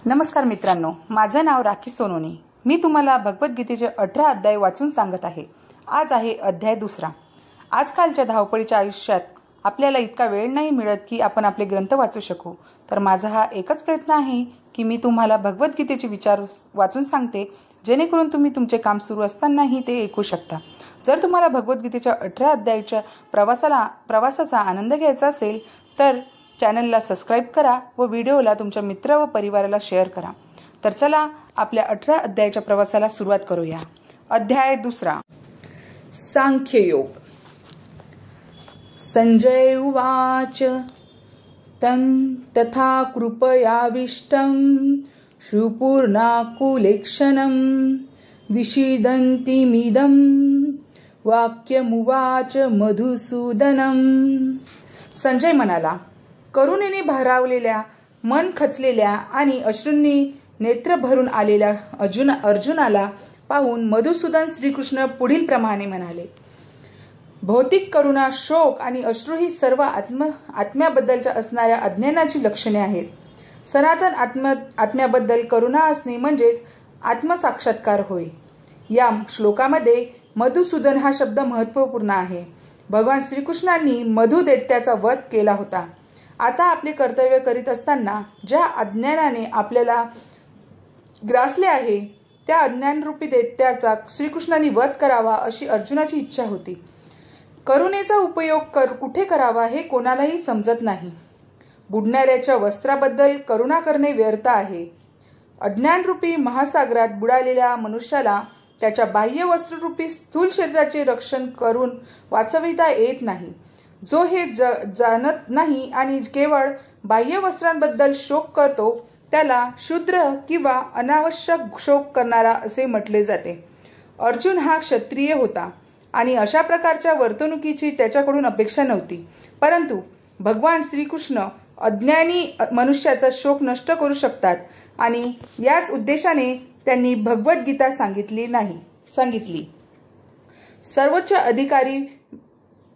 नमस्कार मित्रांनो, माझं नाव राखी सोनोनी। मी तुम्हाला भगवद्गीतेचे 18 अध्याय वाचून सांगत आहे। आज आहे अध्याय दुसरा। आजकालच्या धावपळीच्या आयुष्यात आपल्याला इतका वेळ नाही मिळत की आपण आपले ग्रंथ वाचू शकू। तर माझा हा एकच प्रयत्न आहे की मी तुम्हाला भगवद्गीतेचे विचार वाचून सांगते, जेणेकरून तुम्ही तुमचे काम सुरू असतानाही ते ऐकू शकता। जर तुम्हाला भगवद्गीतेच्या 18 अध्यायाच्या प्रवासाचा आनंद घ्यायचा असेल तर चॅनलला सबस्क्राईब करा व व्हिडिओला तुमच्या मित्र व परिवाराला शेअर करा। तर चला आपल्या 18 अध्यायाच्या प्रवासाला सुरुवात करूया। अध्याय दुसरा, सांख्ययोग। संजय उवाच तं तथा कृपयाविष्टं सुपूर्णाकुलेक्षणं विषीदन्तीमिदं वाक्यमुवाच मधुसूदनं। संजय म्हणाला, करुणेने भारावलेल्या, मन खचलेल्या आणि अश्रूंनी नेत्र भरून आलेल्या अर्जुनाला पाहून मधुसूदन श्रीकृष्ण पुढील प्रमाणे म्हणाले, भौतिक करुणा, शोक आणि अश्रू ही सर्व आत्म्याबद्दलच्या असणाऱ्या अज्ञानाची लक्षणे आहेत। सनातन आत्म्याबद्दल करुणा असणे म्हणजेच आत्मसाक्षात्कार होय। या श्लोकामध्ये मधुसूदन हा शब्द महत्त्वपूर्ण आहे। भगवान श्रीकृष्णांनी मधु दैत्याचा वध केला होता। आता आपले कर्तव्य करीत असताना ज्या अज्ञानाने आपल्याला ग्रासले आहे त्या अज्ञानरूपी दैत्याचा श्रीकृष्णांनी वध करावा अशी अर्जुनाची इच्छा होती। करुणेचा उपयोग कुठे करावा हे कोणालाही समजत नाही। बुडणाऱ्याच्या वस्त्राबद्दल करुणा करणे व्यर्थ आहे। अज्ञानरूपी महासागरात बुडालेल्या मनुष्याला त्याच्या बाह्य वस्त्ररूपी स्थूल शरीराचे रक्षण करून वाचविता येत नाही। जो हे जाणत नाही आणि केवळ बाह्य वस्त्रांबद्दल शोक करतो त्याला शूद्र किंवा अनावश्यक शोक करणारा असे म्हटले जाते। अर्जुन हा क्षत्रिय होता आणि अशा प्रकारच्या वर्तणुकीची त्याच्याकडून अपेक्षा नव्हती, परंतु भगवान श्रीकृष्ण अज्ञानी मनुष्याचा शोक नष्ट करू शकतात आणि याच उद्देशाने त्यांनी भगवद्गीता सांगितली। सर्वोच्च अधिकारी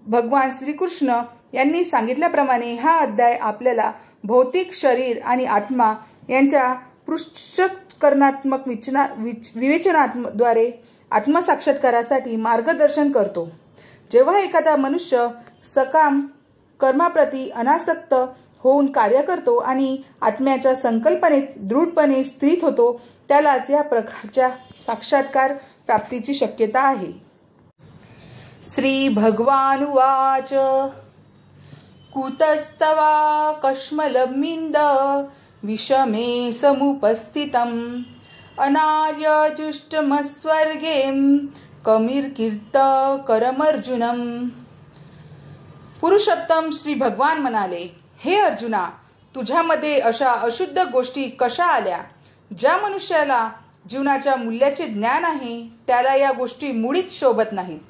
भगवान श्रीकृष्ण यांनी सांगितल्याप्रमाणे हा अध्याय आपल्याला भौतिक शरीर आणि आत्मा यांच्या पृष्ठकरणात्मक विवेचनाद्वारे आत्मसाक्षात्कारासाठी मार्गदर्शन करतो। जेव्हा एखादा मनुष्य सकाम कर्माप्रती अनासक्त होऊन कार्य करतो आणि आत्म्याच्या संकल्पनेत दृढपणे स्थित होतो, त्यालाच या प्रकारच्या साक्षात्कार प्राप्तीची शक्यता आहे। श्री भगवानुवाच कुतस्तवा कश्मलमिन्द विषमे समुपस्थितम् अनार्यजुष्टमस्वर्गें कमिर्कीर्त करमर्जुनम्। पुरुषोत्तम श्री भगवान म्हणाले, हे अर्जुना, तुझ्यामध्ये अशा अशुद्ध गोष्टी कशा आल्या? ज्या मनुष्याला जीवनाच्या मूल्याचे ज्ञान आहे त्याला या गोष्टी मुळीच शोभत नाहीत।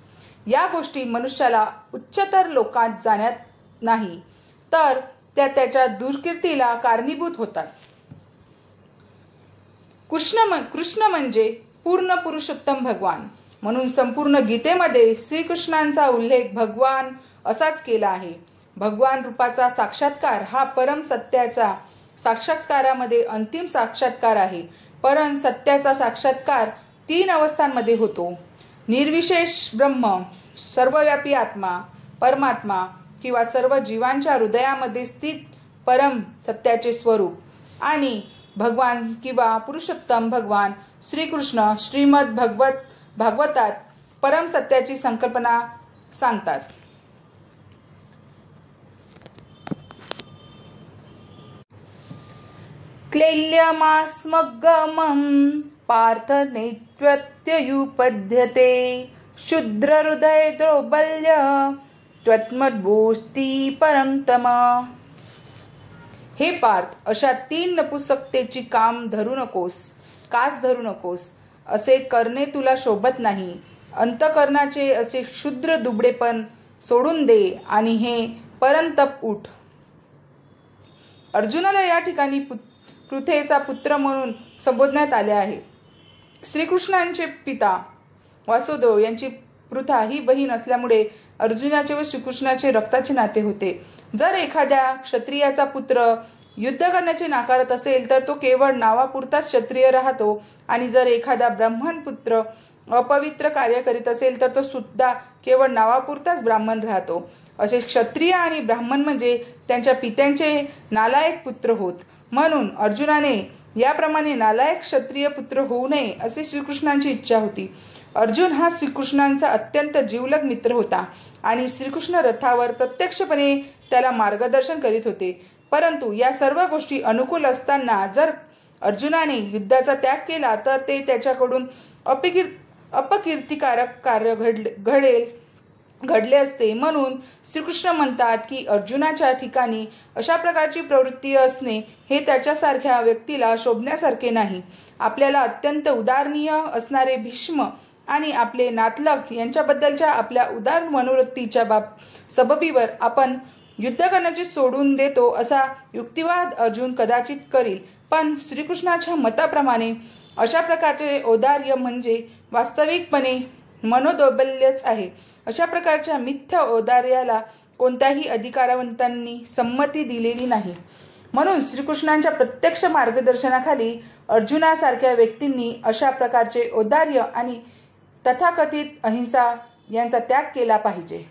या गोष्टी मनुष्याला उच्चतर लोकात जाण्यात नाही तर त्या त्याच्या दुर्कीर्तीला कारणीभूत होतात। कृष्ण म्हणजे पूर्ण पुरुषोत्तम भगवान, म्हणून संपूर्ण गीतेमध्ये श्रीकृष्णांचा उल्लेख भगवान असाच केला आहे। भगवान रूपाचा साक्षात्कार हा परम सत्याचा साक्षात्कारामध्ये अंतिम साक्षात्कार आहे। परम सत्याचा साक्षात्कार 3 अवस्थांमध्ये होतो: निर्विशेष ब्रह्म, सर्वव्यापी आत्मा, परमात्मा किंवा सर्व जीवांच्या हृदयामध्ये स्थित परम सत्याचे स्वरूप, आणि भगवान किंवा पुरुषोत्तम भगवान श्रीकृष्ण श्रीमद भागवतात परम सत्याची संकल्पना सांगतात। क्लैल्यमास्मगमं पार्थ नैत्वत्ययुपद्यते शुद्र हृदय दौर्बल्य त्वत्मद्भूस्ति परमतम। हे पार्थ, अशा 3 नपुसकतेची कास धरू नकोस, असे करणे तुला शोभत नाही। अंतकरणाचे असे क्षुद्र दुबळेपण सोडून दे आणि हे परंतप उठ। अर्जुनाला या ठिकाणी पृथेचा पुत्र म्हणून संबोधण्यात आले आहे। श्रीकृष्णांचे पिता वासुदेव यांची पृथा ही बहीण असल्यामुळे अर्जुनाचे व श्रीकृष्णाचे रक्ताचे नाते होते। जर एखाद्या क्षत्रियाचा पुत्र युद्ध करण्याचे नाकारत असेल तर तो केवळ नावापुरताच क्षत्रिय राहतो आणि जर एखादा ब्राह्मण पुत्र अपवित्र कार्य करीत असेल तर तो सुद्धा केवळ नावापुरताच ब्राह्मण राहतो. असे क्षत्रिय आणि ब्राह्मण म्हणजे त्यांच्या पित्यांचे नालायक पुत्र होत. म्हणून अर्जुनाने याप्रमाणे नालायक क्षत्रिय पुत्र होऊ नये असे श्रीकृष्णांची इच्छा होती. अर्जुन हा श्रीकृष्णांचा अत्यंत जिवलग मित्र होता आणि श्रीकृष्ण रथावर प्रत्यक्षपणे त्याला मार्गदर्शन करीत होते. परंतु या सर्व गोष्टी अनुकूल असताना जर अर्जुनाने युद्धाचा त्याग केला तर ते त्याच्याकडून अपकीर्तिकारक कार्य घडले असते. म्हणून श्रीकृष्ण म्हणतात की अर्जुनाच्या ठिकाणी अशा प्रकारची प्रवृत्ती असणे हे त्याच्यासारख्या व्यक्तीला शोभण्यासारखे नाही. आपल्याला अत्यंत उदारणीय असणारे भीष्म आणि आपले नातलग यांच्याबद्दलच्या आपल्या उदार मनोवृत्तीच्या सबबीवर आपण युद्ध करण्याचे सोडून देतो असा युक्तिवाद अर्जुन कदाचित करील. पण श्रीकृष्णाच्या मताप्रमाणे अशा प्रकारचे औदार्य म्हणजे वास्तविकपणे मनोदौर्बल्यच आहे. अशा प्रकारच्या मिथ्या औदार्याला कोणत्याही अधिकारवंतांनी संमती दिलेली नाही. म्हणून श्रीकृष्णांच्या प्रत्यक्ष मार्गदर्शनाखाली अर्जुनासारख्या व्यक्तींनी अशा प्रकारचे औदार्य आणि तथाकथित अहिंसा यांचा त्याग केला पाहिजे.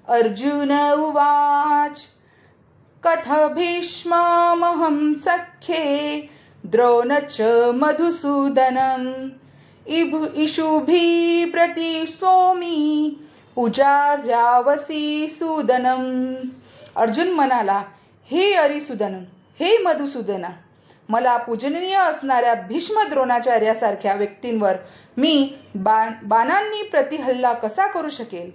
अर्जुन उवाच कथ भीष्ममहं सख्ये द्रोणच मधुसूदनम् इषुभी प्रति स्वामी पूजार्यावसी सूदनम. अर्जुन म्हणाला, हे अरिसूदन, हे मधुसूदना, मला पूजनीय असणाऱ्या भीष्म द्रोणाचार्यासारख्या व्यक्तींवर मी बाणांनी प्रतिहल्ला कसा करू शकेल.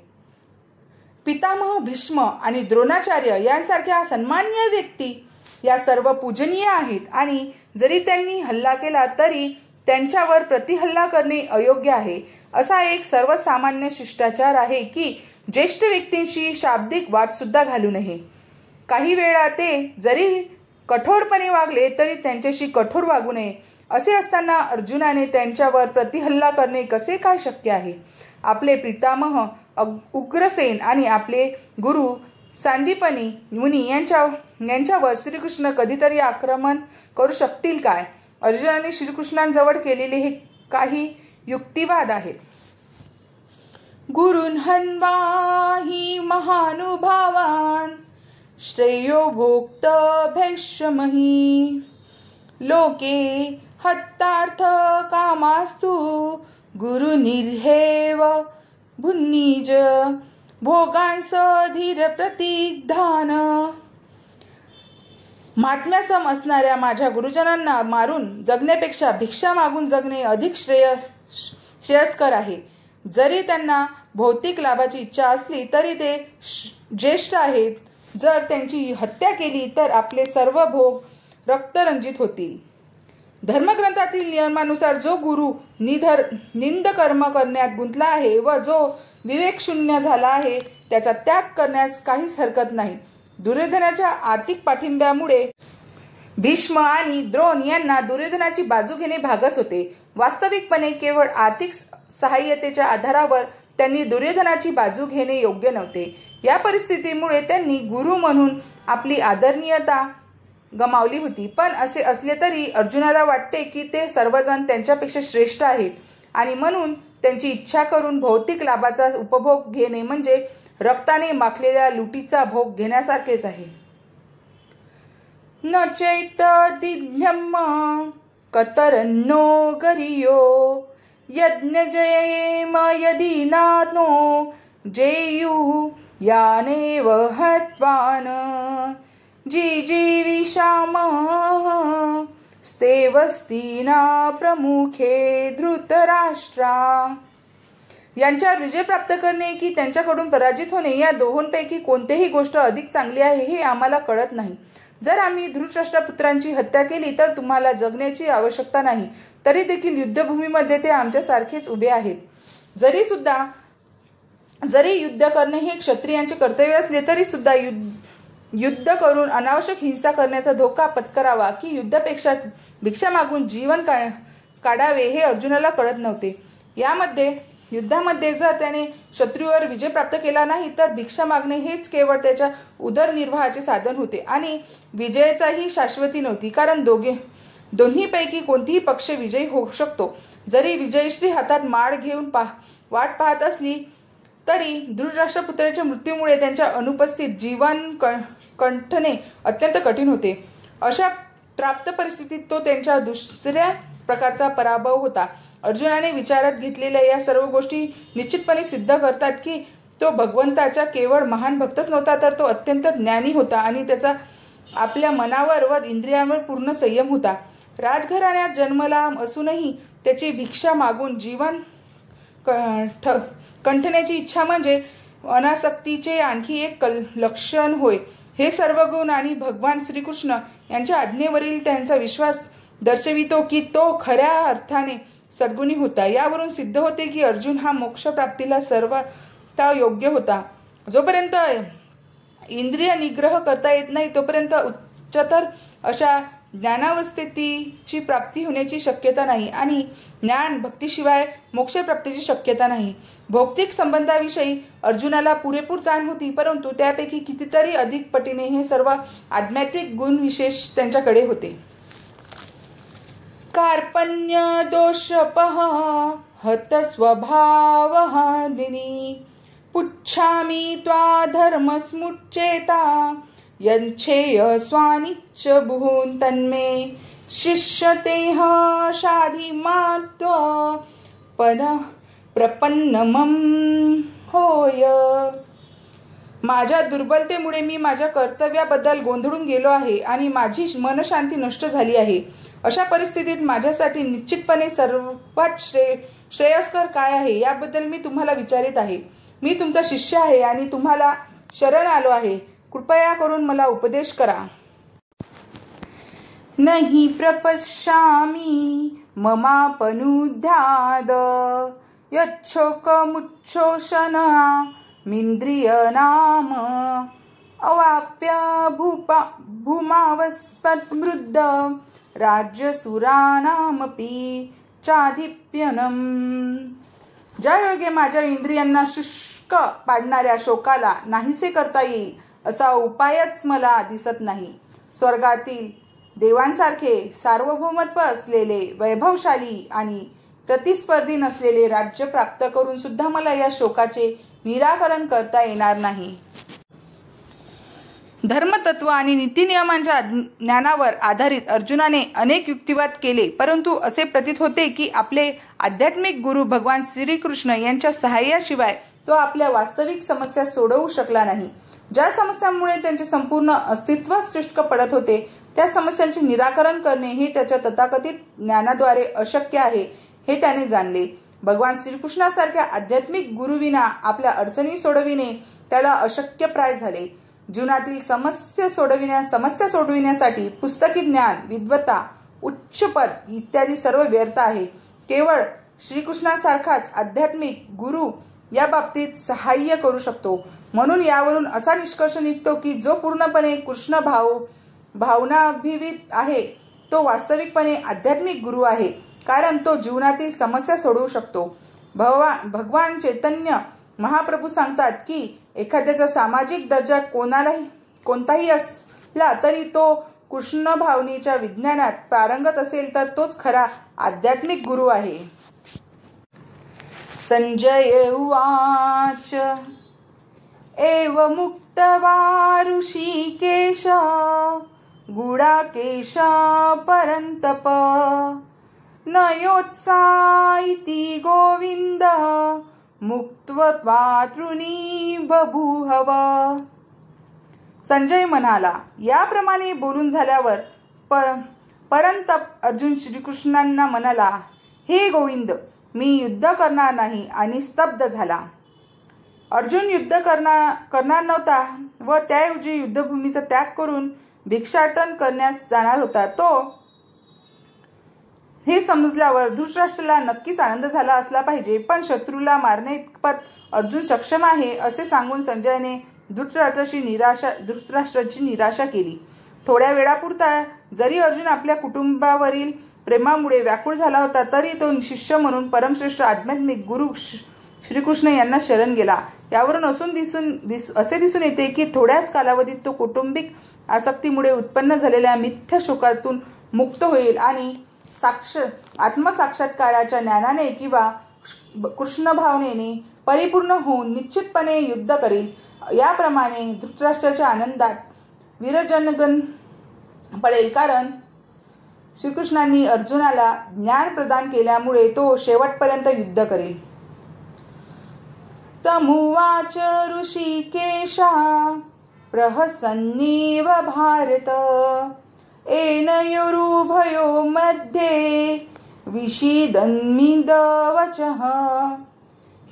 पितामह भीष्म आणि द्रोणाचार्य यांसारख्या सन्माननीय व्यक्ती या सर्व पूजनीय आहेत आणि जरी त्यांनी हल्ला केला तरी त्यांच्यावर प्रतिहल्ला करणे अयोग्य आहे. असा एक सर्वसामान्य शिष्टाचार आहे की ज्येष्ठ व्यक्तींशी शाब्दिक वाद सुद्धा घालू नये. काही वेळा ते जरी कठोरपणे वागले तरी त्यांच्याशी कठोर वागू नये. असे असताना अर्जुनाने त्यांच्यावर प्रतिहल्ला करणे कसे काय शक्य आहे. आपले पितामह उग्रसेन आणि आपले गुरु सांदीपनी मुनी यांच्यावर श्रीकृष्ण कधीतरी आक्रमण करू शकतील काय. अर्जुनाने श्रीकृष्णांजवळ केलेले हे काही युक्तिवाद आहेत. गुरुन् हन्वा हि महानुभावान् श्रेयो भोक्त भैष्यमहि लोके हत्तार्थ कामास्तु गुरुनिर्हेव भुन्निज भोगांस धीर प्रतिग्धान. महात्म्यासम असणाऱ्या माझ्या गुरुजनांना मारून जगण्यापेक्षा भिक्षा मागून जगणे अधिक श्रेयस्कर आहे. जरी त्यांना भौतिक लाभाची इच्छा असली तरी ते ज्येष्ठ आहेत. जर त्यांची हत्या केली तर आपले सर्व भोग रक्तरंजित होतील. धर्मग्रंथातील नियमानुसार जो गुरु निंद कर्म करण्यात गुंतला आहे व जो विवेकशून्य झाला आहे त्याचा त्याग करण्यास काहीच हरकत नाही. दुर्योधनाच्या आर्थिक पाठिंब्यामुळे भीष्म आणि द्रोण यांना दुर्योधनाची बाजू घेणे भागच होते. वास्तविकपणे केवळ आर्थिक सहाय्यतेच्या आधारावर त्यांनी दुर्योधनाची बाजू घेणे योग्य नव्हते. या परिस्थितीमुळे त्यांनी गुरु म्हणून आपली आदरणीयता गमावली होती. पण असे असले तरी अर्जुनाला वाटते की ते सर्वजण त्यांच्यापेक्षा श्रेष्ठ आहेत आणि म्हणून त्यांची इच्छा करून भौतिक लाभाचा उपभोग घेणे म्हणजे रक्ताने माखलेल्या लुटीचा भोग घेण्यासारखेच आहे. न चैतदिध्यम कतरन्नो गरियो यज्ञ जयेम यदि नानो जेयु यानेव हत्वान जिजीविषाम स्तेवस्तीना प्रमुखे धृतराष्ट्रा. यांच्यावर विजय प्राप्त करणे की त्यांच्याकडून पराजित होणे या दोहोंपैकी कोणतीही गोष्ट अधिक चांगली आहे हे आम्हाला कळत नाही. जर आम्ही धृतराष्ट्रपुत्रांची हत्या केली तर तुम्हाला जगण्याची आवश्यकता नाही. तरी देखील युद्धभूमीमध्ये ते आमच्यासारखेच उभे आहेत. जरी युद्ध करणे हे क्षत्रियांचे कर्तव्य असले तरी सुद्धा युद्ध करून अनावश्यक हिंसा करण्याचा धोका पत्करावा की युद्धापेक्षा भिक्षा मागून जीवन काढावे हे अर्जुनाला कळत नव्हते. यामध्ये युद्धामध्ये जर त्याने शत्रूवर विजय प्राप्त केला नाही तर भिक्षा मागणे हेच केवळ त्याच्या उदरनिर्वाहाचे साधन होते आणि विजयाचाही शाश्वती नव्हती, कारण दोन्हीपैकी कोणतीही पक्ष विजयी होऊ शकतो. जरी विजयश्री हातात माळ घेऊन वाट पाहत असली तरी धृतराष्ट्रपुत्राच्या मृत्यूमुळे त्यांच्या अनुपस्थित जीवन कंठणे अत्यंत कठीण होते. अशा प्राप्त परिस्थितीत तो त्यांच्या दुसऱ्या प्रकारचा पराभव होता. अर्जुनाने विचारात घेतलेल्या या सर्व गोष्टी निश्चितपणे सिद्ध करतात की तो भगवंताचा केवळ महान भक्तच नव्हता, तर तो अत्यंत ज्ञानी होता आणि त्याचा आपल्या मनावर व इंद्रियांवर पूर्ण संयम होता. राजघराण्यात जन्मला असूनही त्याची भिक्षा मागून जीवन कंठण्याची इच्छा म्हणजे अनासक्तीचे आणखी एक लक्षण होय. हे सर्व गुण आणि भगवान श्रीकृष्ण यांच्या आज्ञेवरील त्यांचा विश्वास दर्शवितो की तो खऱ्या अर्थाने सद्गुणी होता. यावरून सिद्ध होते की अर्जुन हा मोक्षप्राप्तीला सर्वथा योग्य होता. जोपर्यंत इंद्रिय निग्रह करता येत नाही तोपर्यंत उच्चतर अशा ज्ञानावस्थेची प्राप्ती होण्याची शक्यता नाही आणि ज्ञान भक्तीशिवाय मोक्षप्राप्तीची शक्यता नाही. भौतिक संबंधाविषयी अर्जुनाला पुरेपूर जाण होती, परंतु त्यापैकी कितीतरी अधिक पटीने हे सर्व आध्यात्मिक गुण विशेष त्यांच्याकडे होते. कार्पण्य दोषपः हत स्वभावहारिणी पुच्छामि त्वा धर्मस्मुच्चेता यच्छेय स्वानिच्च भून् तन्मे शिष्यतेह शाधि मात्व प्रपन्नमं होय. माझ्या दुर्बलतेमुळे मी माझ्या कर्तव्याबद्दल गोंधळून गेलो आहे आणि माझी मनशांती नष्ट झाली आहे. अशा परिस्थितीत माझ्यासाठी निश्चितपणे सर्वात श्रेयस्कर काय आहे याबद्दल मी तुम्हाला विचारित आहे. मी तुमचा शिष्य आहे आणि तुम्हाला शरण आलो आहे. कृपया करून मला उपदेश करा. नहि प्रपश्यामि ममापनुद्याद यच्छोकमुच्छोषणमिन्द्रियनाम अवाप्य भूमावस्पद्वृद्ध राज्यसुराणामपि चाधिप्यनम. ज्या योगे माझ्या इंद्रियांना शुष्क पाडणाऱ्या शोकाला नाहीसे करता येईल असा उपायच मला दिसत नाही. स्वर्गातील देवांसारखे सार्वभौमत्व असलेले वैभवशाली आणि प्रतिस्पर्धी नसलेले राज्य प्राप्त करून सुद्धा मला या शोकाचे निराकरण करता येणार नाही. धर्मतत्व आणि नीतिनियमांच्या ज्ञानावर आधारित अर्जुनाने अनेक युक्तिवाद केले, परंतु असे प्रतीत होते की आपले आध्यात्मिक गुरु भगवान श्रीकृष्ण यांच्या सहाय्याशिवाय तो आपल्या वास्तविक समस्या सोडवू शकला नाही. ज्या समस्यांमुळे त्यांचे संपूर्ण अस्तित्व शुष्क पडत होते त्या समस्यांचे निराकरण करणे हे त्याच्या तथाकथित ज्ञानाद्वारे अशक्य आहे हे त्याने जाणले. भगवान श्रीकृष्णासारख्या आध्यात्मिक गुरुविना आपल्या अडचणी सोडविणे त्याला अशक्यप्राय झाले. जीवनातील समस्या सोडविण्यासाठी पुस्तकी ज्ञान, विद्वत्ता, उच्चपद इत्यादी सर्व व्यर्थ आहे. केवळ श्रीकृष्णासारखाच आध्यात्मिक गुरु या बाबतीत सहाय्य करू शकतो. म्हणून यावरून असा निष्कर्ष निघतो की जो पूर्णपणे कृष्ण भावनाभिवित आहे तो वास्तविकपणे आध्यात्मिक गुरु आहे, कारण तो जीवनातील समस्या सोडवू शकतो. भगवान चैतन्य महाप्रभू सांगतात की एखाद्याचा सामाजिक दर्जा कोणताही असला तरी तो कृष्ण भावनेच्या विज्ञानात पारंगत असेल तर तोच खरा आध्यात्मिक गुरु आहे. संजय उवाच एव मुक्त्वा ऋषिकेश गुडाकेश परन्तप न योत्सा इति गोविंद मुक्त्वा तृणी बभूहव. संजय म्हणाला, याप्रमाणे बोलून झाल्यावर परंतप अर्जुन श्रीकृष्णांना म्हणाला, हे गोविंद, मी युद्ध करणार नाही आणि स्तब्ध झाला. अर्जुन युद्ध करणार नव्हता व त्याऐवजी युद्धभूमीचा त्याग करून भिक्षाटन करण्यास जाणार होता. तो हे समजल्यावर धृतराष्ट्राला नक्कीच आनंद झाला असला पाहिजे, पण शत्रूला मारण्याइतपत अर्जुन सक्षम आहे असे सांगून संजयने धृतराष्ट्राची निराशा केली. थोड्या वेळापुरता जरी अर्जुन आपल्या कुटुंबावरील प्रेमामुळे व्याकुळ झाला होता तरी तो शिष्य म्हणून परमश्रेष्ठ आध्यात्मिक गुरु श्रीकृष्ण यांना शरण गेला. यावरून असे दिसून येते की थोड्याच कालावधीत तो कौटुंबिक आसक्तीमुळे उत्पन्न झालेल्या मिथ्या शोकातून मुक्त होईल आणि आत्मसाक्षात्काराच्या ज्ञानाने किंवा कृष्ण भावनेने परिपूर्ण होऊन निश्चितपणे युद्ध करेल. याप्रमाणे धृतराष्ट्राच्या आनंदात वीरजनगण पडेल, कारण श्रीकृष्णांनी अर्जुनाला ज्ञान प्रदान केल्यामुळे तो शेवटपर्यंत युद्ध करेल. तमुवाच ऋषिकेशा प्रहसन्नीव भारत एनयोरुभयो मध्ये विषीदन्मिदवचः.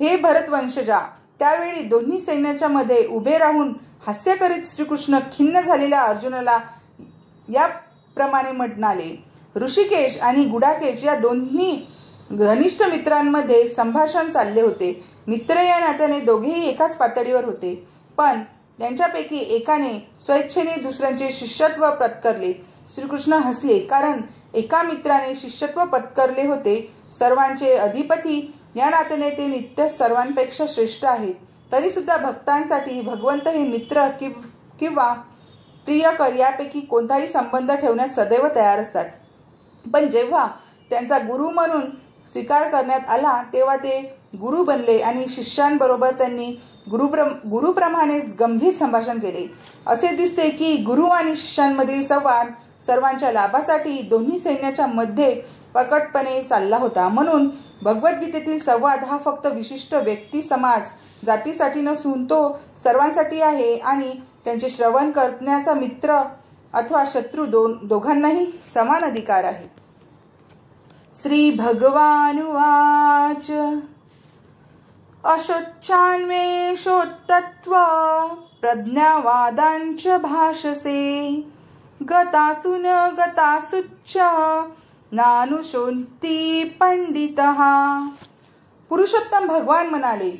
हे भरतवंशजा, त्यावेळी दोन्ही सैन्याच्या मध्ये उभे राहून हास्य करीत श्रीकृष्ण खिन्न झालेल्या अर्जुनाला याप्रमाणे म्हणाले. ऋषिकेश आणि गुडाकेश या दोन्ही घनिष्ठ मित्रांमध्ये संभाषण चालले होते. मित्र या नात्याने दोघेही एकाच पातळीवर होते, पण त्यांच्यापैकी एकाने स्वेच्छेने दुसऱ्यांचे शिष्यत्व पत्करले. श्रीकृष्ण हसले, कारण एका मित्राने शिष्यत्व पत्करले होते. सर्वांचे अधिपती या नात्याने ते नित्य सर्वांपेक्षा श्रेष्ठ आहेत. तरी सुद्धा भक्तांसाठी भगवंत हे मित्र किंवा प्रियकर यापैकी कोणताही संबंध ठेवण्यास सदैव तयार असतात. पण जेव्हा त्यांचा गुरु म्हणून स्वीकार करण्यात आला तेव्हा ते गुरु बनले आणि शिष्यांबरोबर त्यांनी गुरुप्रमाणेच गंभीर संभाषण केले. असे दिसते की गुरु आणि शिष्यांमधील संवाद सर्वांच्या लाभासाठी दोन्ही सैन्याच्या मध्ये प्रकटपणे चालला होता. म्हणून भगवद्गीतेतील संवाद हा फक्त विशिष्ट व्यक्ती, समाज, जातीसाठी नसून तो सर्वांसाठी आहे आणि त्यांचे श्रवण करण्याचा मित्र अथवा शत्रू दोघांनाही समान अधिकार आहे. श्री भगवानुवाच अशोच्चान्वेषोत्तत्व प्रज्ञावादांच भाषसे गतासु न गतासुच्च नानुशोन्ति पंडितः. पुरुषोत्तम भगवान म्हणाले,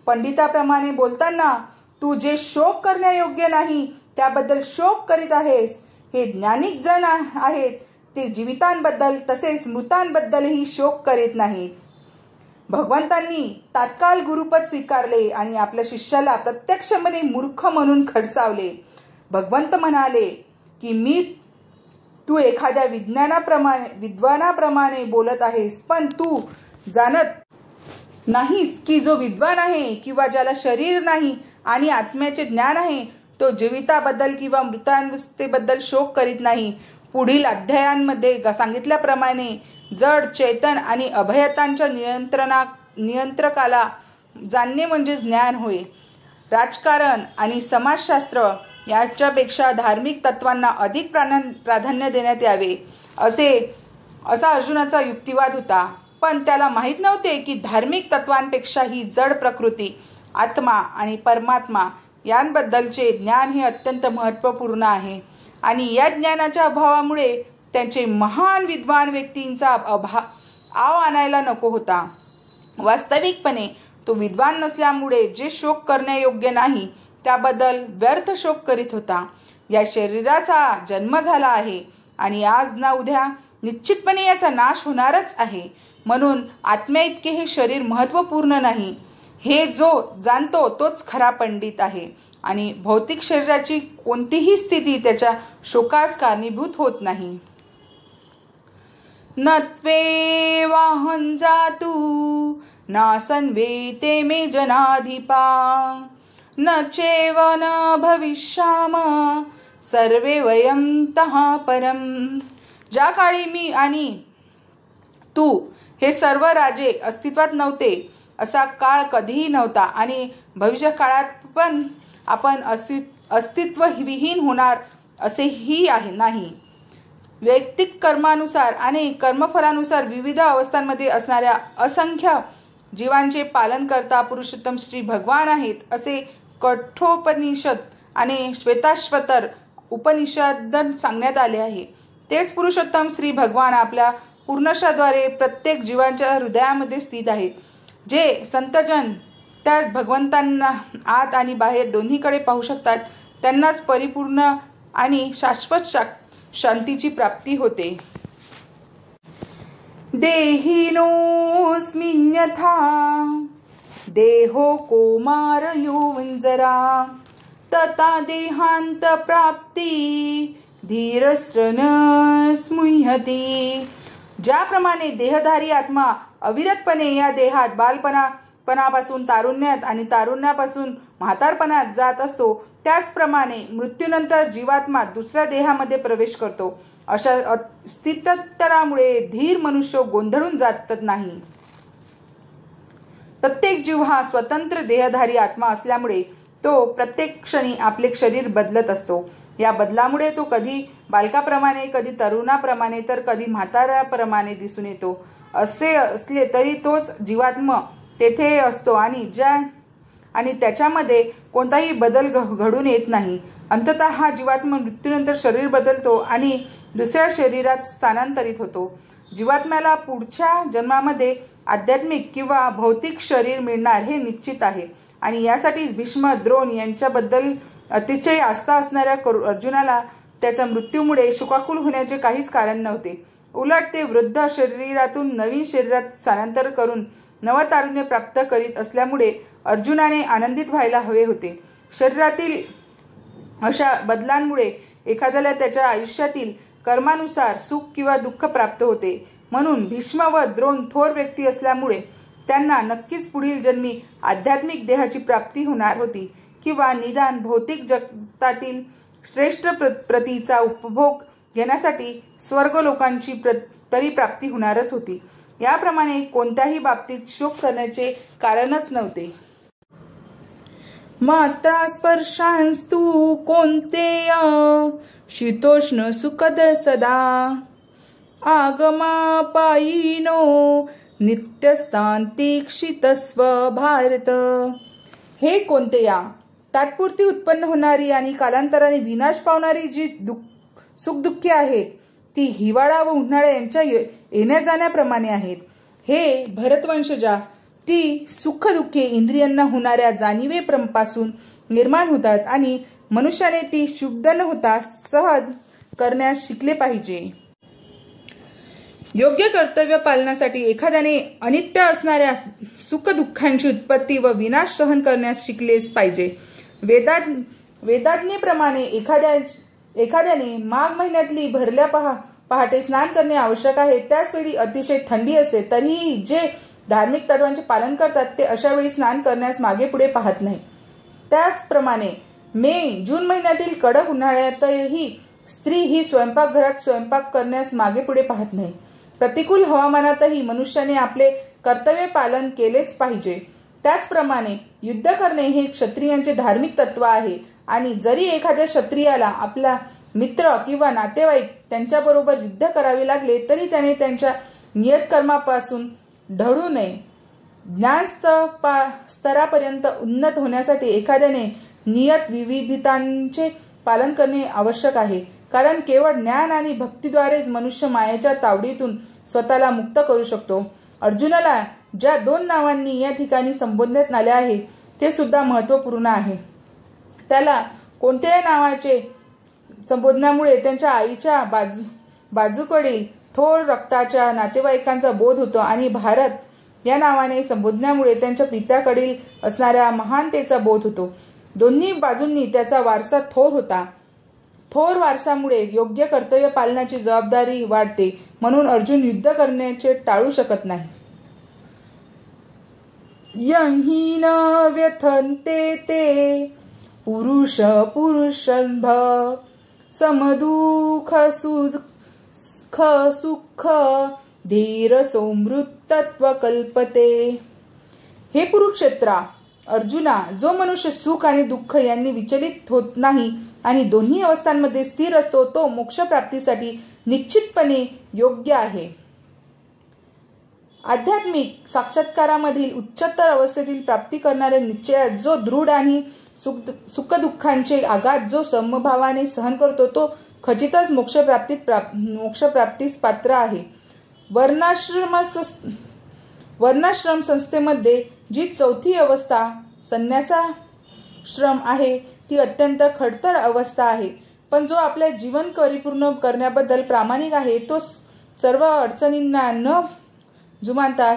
पंडिताप्रमाणे बोलताना तू जे शोक करण्यायोग्य नाही त्याबद्दल शोक करीत आहेस. हे ज्ञानिक जण आहेत, ते जीवितांबद्दल तसेच मृतांबद्दलही शोक करीत नाहीत. भगवंतांनी तात्काळ गुरुपद स्वीकारले आणि आपल्या शिष्याला प्रत्यक्षपणे मूर्ख म्हणून खडसावले. भगवंत म्हणाले की तू एखाद्या विद्वानाप्रमाणे बोलत आहेस, पण तू जाणत नाहीस की जो विद्वान आहे किंवा ज्याला शरीर नाही आणि आत्म्याचे ज्ञान आहे तो जीविताबद्दल किंवा मृतावस्थेबद्दल शोक करीत नाही. पुढील अध्यायांमध्ये सांगितल्याप्रमाणे जड, चेतन आणि अभयतांच्या नियंत्रकाला जाणणे म्हणजे ज्ञान होय. राजकारण आणि समाजशास्त्र याच्यापेक्षा धार्मिक तत्वांना अधिक प्राधान्य देण्यात यावे असा अर्जुनाचा युक्तिवाद होता. पण त्याला माहीत नव्हते की धार्मिक तत्वांपेक्षा ही जड प्रकृती, आत्मा आणि परमात्मा यांबद्दलचे ज्ञान हे अत्यंत महत्त्वपूर्ण आहे आणि या ज्ञानाच्या अभावामुळे त्यांचे महान विद्वान व्यक्तींचा आव आणायला नको होता. वास्तविकपणे तो विद्वान नसल्यामुळे जे शोक करण्यायोग्य नाही त्याबद्दल व्यर्थ शोक करीत होता. या शरीराचा जन्म झाला आहे आणि आज ना उद्या निश्चितपणे याचा नाश होणारच आहे. म्हणून आत्म्याइतके हे शरीर महत्त्वपूर्ण नाही. हे जो जाणतो तोच खरा पंडित आहे आणि भौतिक शरीराची कोणतीही स्थिती त्याच्या शोकास कारणीभूत होत नाही. न त्वेवाहं जातु नासन्वेते मे जनाधिपा न चैव न भविष्याम सर्वे वयं तः परम. ज्या काळी मी आणि तू हे सर्व राजे अस्तित्वात नव्हते असा काळ कधीही नव्हता आणि भविष्य काळात पण आपण अस्तित्वविहीन होणार असेही आहे नाही. वैयक्तिक कर्मानुसार आणि कर्मफलानुसार विविध अवस्थांमध्ये असणाऱ्या असंख्य जीवांचे पालन करता पुरुषोत्तम श्री भगवान आहेत असे कठोपनिषद आणि श्वेताश्वतर उपनिषद सांगण्यात आले आहे. तेच पुरुषोत्तम श्री भगवान आपल्या पूर्णशाद्वारे प्रत्येक जीवांच्या हृदयामध्ये स्थित आहेत. जे संतजन त्या भगवंतांना आत आणि बाहेर दोन्हीकडे पाहू शकतात त्यांनाच परिपूर्ण आणि शाश्वत शांतीची प्राप्ती होते. देहिनोऽस्मिन् यथा देहो कोमार युंजरा तता देहांत प्राप्ती धीरस्रन स्मुह्यती। ज्याप्रमाणे देहधारी आत्मा अविरतपणे या देहात बालपणापासून तारुण्यात आणि तारुण्यापासून म्हातारपणात जात असतो, त्याचप्रमाणे मृत्यूनंतर जीवात्मा दुसऱ्या देहामध्ये प्रवेश करतो। अशा स्थित्यंतरामुळे धीर मनुष्य गोंधळून जात नाही। प्रत्येक जीव हा स्वतंत्र देहधारी आत्मा असल्यामुळे तो प्रत्येक क्षणी आपले शरीर बदलत असतो। या बदलामुळे तो कधी बालकाप्रमाणे, कधी तरुणाप्रमाणे, तर कधी म्हाताऱ्याप्रमाणे दिसून येतो। असे असले तरी तोच जीवात्मा तेथे असतो आणि त्याच्यामध्ये कोणताही बदल घडून येत नाही। अंततः हा जीवात्मा मृत्यूनंतर शरीर बदलतो आणि दुसऱ्या शरीरात स्थानांतरित होतो। जीवात्म्याला पुढच्या जन्मामध्ये आध्यात्मिक किंवा भौतिक शरीर मिळणार हे निश्चित आहे आणि यासाठीच भीष्म, द्रोण यांच्याबद्दल अतिशय आस्था असणाऱ्या अर्जुनाला त्याच्या मृत्यूमुळे शोकाकुल होण्याचे काहीच कारण नव्हते। उलट ते वृद्ध शरीरातून नवीन शरीरात स्थानांतर करून नवतारुण्य प्राप्त करीत असल्यामुळे अर्जुनाने आनंदित व्हायला हवे होते। शरीरातील अशा बदलांमुळे एखाद्याला त्याच्या आयुष्यातील कर्मानुसार सुख किंवा दुःख प्राप्त होते। म्हणून भीष्म व द्रोण थोर व्यक्ती असल्यामुळे त्यांना नक्कीच पुढील जन्मी आध्यात्मिक देहाची प्राप्ती होणार होती किंवा निदान भौतिक जगतातील श्रेष्ठ प्रतीचा उपभोग घेण्यासाठी स्वर्गलोकांची तरी प्राप्ती होणारच होती। याप्रमाणे कोणत्याही बाबतीत शोक करण्याचे कारणच नव्हते। मात्रा स्पर्शांस्तु कौन्तेय शीतोष्ण सुखद सदा आगमापायिनो नित्यस्तांतिक्षितस्व भारत। हे कौन्तेया, तात्पुरती उत्पन्न होणारी आणि कालांतराने विनाश पावणारी जी सुखदुःखे आहेत ती हिवाळा व उन्हाळा यांच्या येण्या जाण्याप्रमाणे आहेत। हे भरतवंशजा, ती सुख दुःखे इंद्रियांना होणाऱ्या जाणीवेपासून निर्माण होतात आणि मनुष्याने ती क्षुब्ध न होता सहज करण्यास शिकले पाहिजे। योग्य कर्तव्य पालनासाठी एखाद्याने अनित्य असणाऱ्या सुख दुःखांची उत्पत्ती व विनाश सहन करण्यास शिकलेच पाहिजे। वेदाज्ञेप्रमाणे एखाद्याने माघ महिन्यातली भरल्या पहाटे स्नान करणे आवश्यक आहे। त्याचवेळी अतिशय थंडी असते, तरीही जे धार्मिक तत्वांचे पालन करतात ते अशा वेळी स्नान करण्यास मागे पुढे पाहत नाही। त्याचप्रमाणे मे, जून महिन्यातील कडक उन्हाळ्यातही स्त्री ही स्वयंपाकघरात स्वयंपाक करण्यास मागे पुढे पाहत नाही। प्रतिकूल हवामानातही मनुष्याने आपले कर्तव्य पालन केलेच पाहिजे। त्याचप्रमाणे युद्ध करणे हे क्षत्रियांचे धार्मिक तत्व आहे आणि जरी एखाद्या क्षत्रियाला आपला मित्र किंवा नातेवाईक त्यांच्याबरोबर युद्ध करावे लागले तरी त्याने त्यांच्या नियतकर्मापासून ढळू नये। ज्ञान स्तरापर्यंत उन्नत होण्यासाठी एखाद्याने नियत विविधितांचे पालन करणे आवश्यक आहे, कारण केवळ ज्ञान आणि भक्तीद्वारेच मनुष्य मायेच्या तावडीतून स्वतःला मुक्त करू शकतो। अर्जुनाला ज्या 2 नावांनी या ठिकाणी संबोधण्यात आले आहे ते सुद्धा महत्त्वपूर्ण आहे। त्याला कोणत्याही नावाचे संबोधनामुळे त्यांच्या आईच्या बाजूकडील थोर रक्ताच्या नातेवाईकांचा बोध होतो आणि भारत या नावाने संबोधण्यामुळे त्यांच्या पित्याकडील असणाऱ्या महानतेचा बोध होतो। दोन्ही बाजूंनी त्याचा वारसा थोर होता। थोर वारसामुळे योग्य कर्तव्य पालनाची जबाबदारी वाढते, म्हणून अर्जुन युद्ध करण्याचे टाळू शकत नाही। यही न व्यथन्ते ते पुरुष पुरुषंभ समदुःख सुख धीर सोमृतत्व कल्पते। हे कुरुक्षेत्रा, अर्जुना, जो मनुष्य सुख आणि दुःख यांनी विचलित होत नाही आणि दोन्ही अवस्थांमध्ये स्थिर असतो तो मोक्षप्राप्तीसाठी निश्चितपणे योग्य आहे। आध्यात्मिक साक्षात्कारामधील उच्चतर अवस्थेतील प्राप्ती करणाऱ्या निश्चयात जो दृढ आणि सुखदुःखांचे आघात जो समभावाने सहन करतो तो खचितच मोक्षप्राप्तीस पात्र आहे। वर्णाश्रम संस्थेमध्ये जी चौथी अवस्था संन्यासाश्रम आहे ती अत्यंत खडतर अवस्था आहे, पण जो आपले जीवन परिपूर्ण करण्याबद्दल प्रामाणिक आहे तो सर्व अडचणींना न जुमानता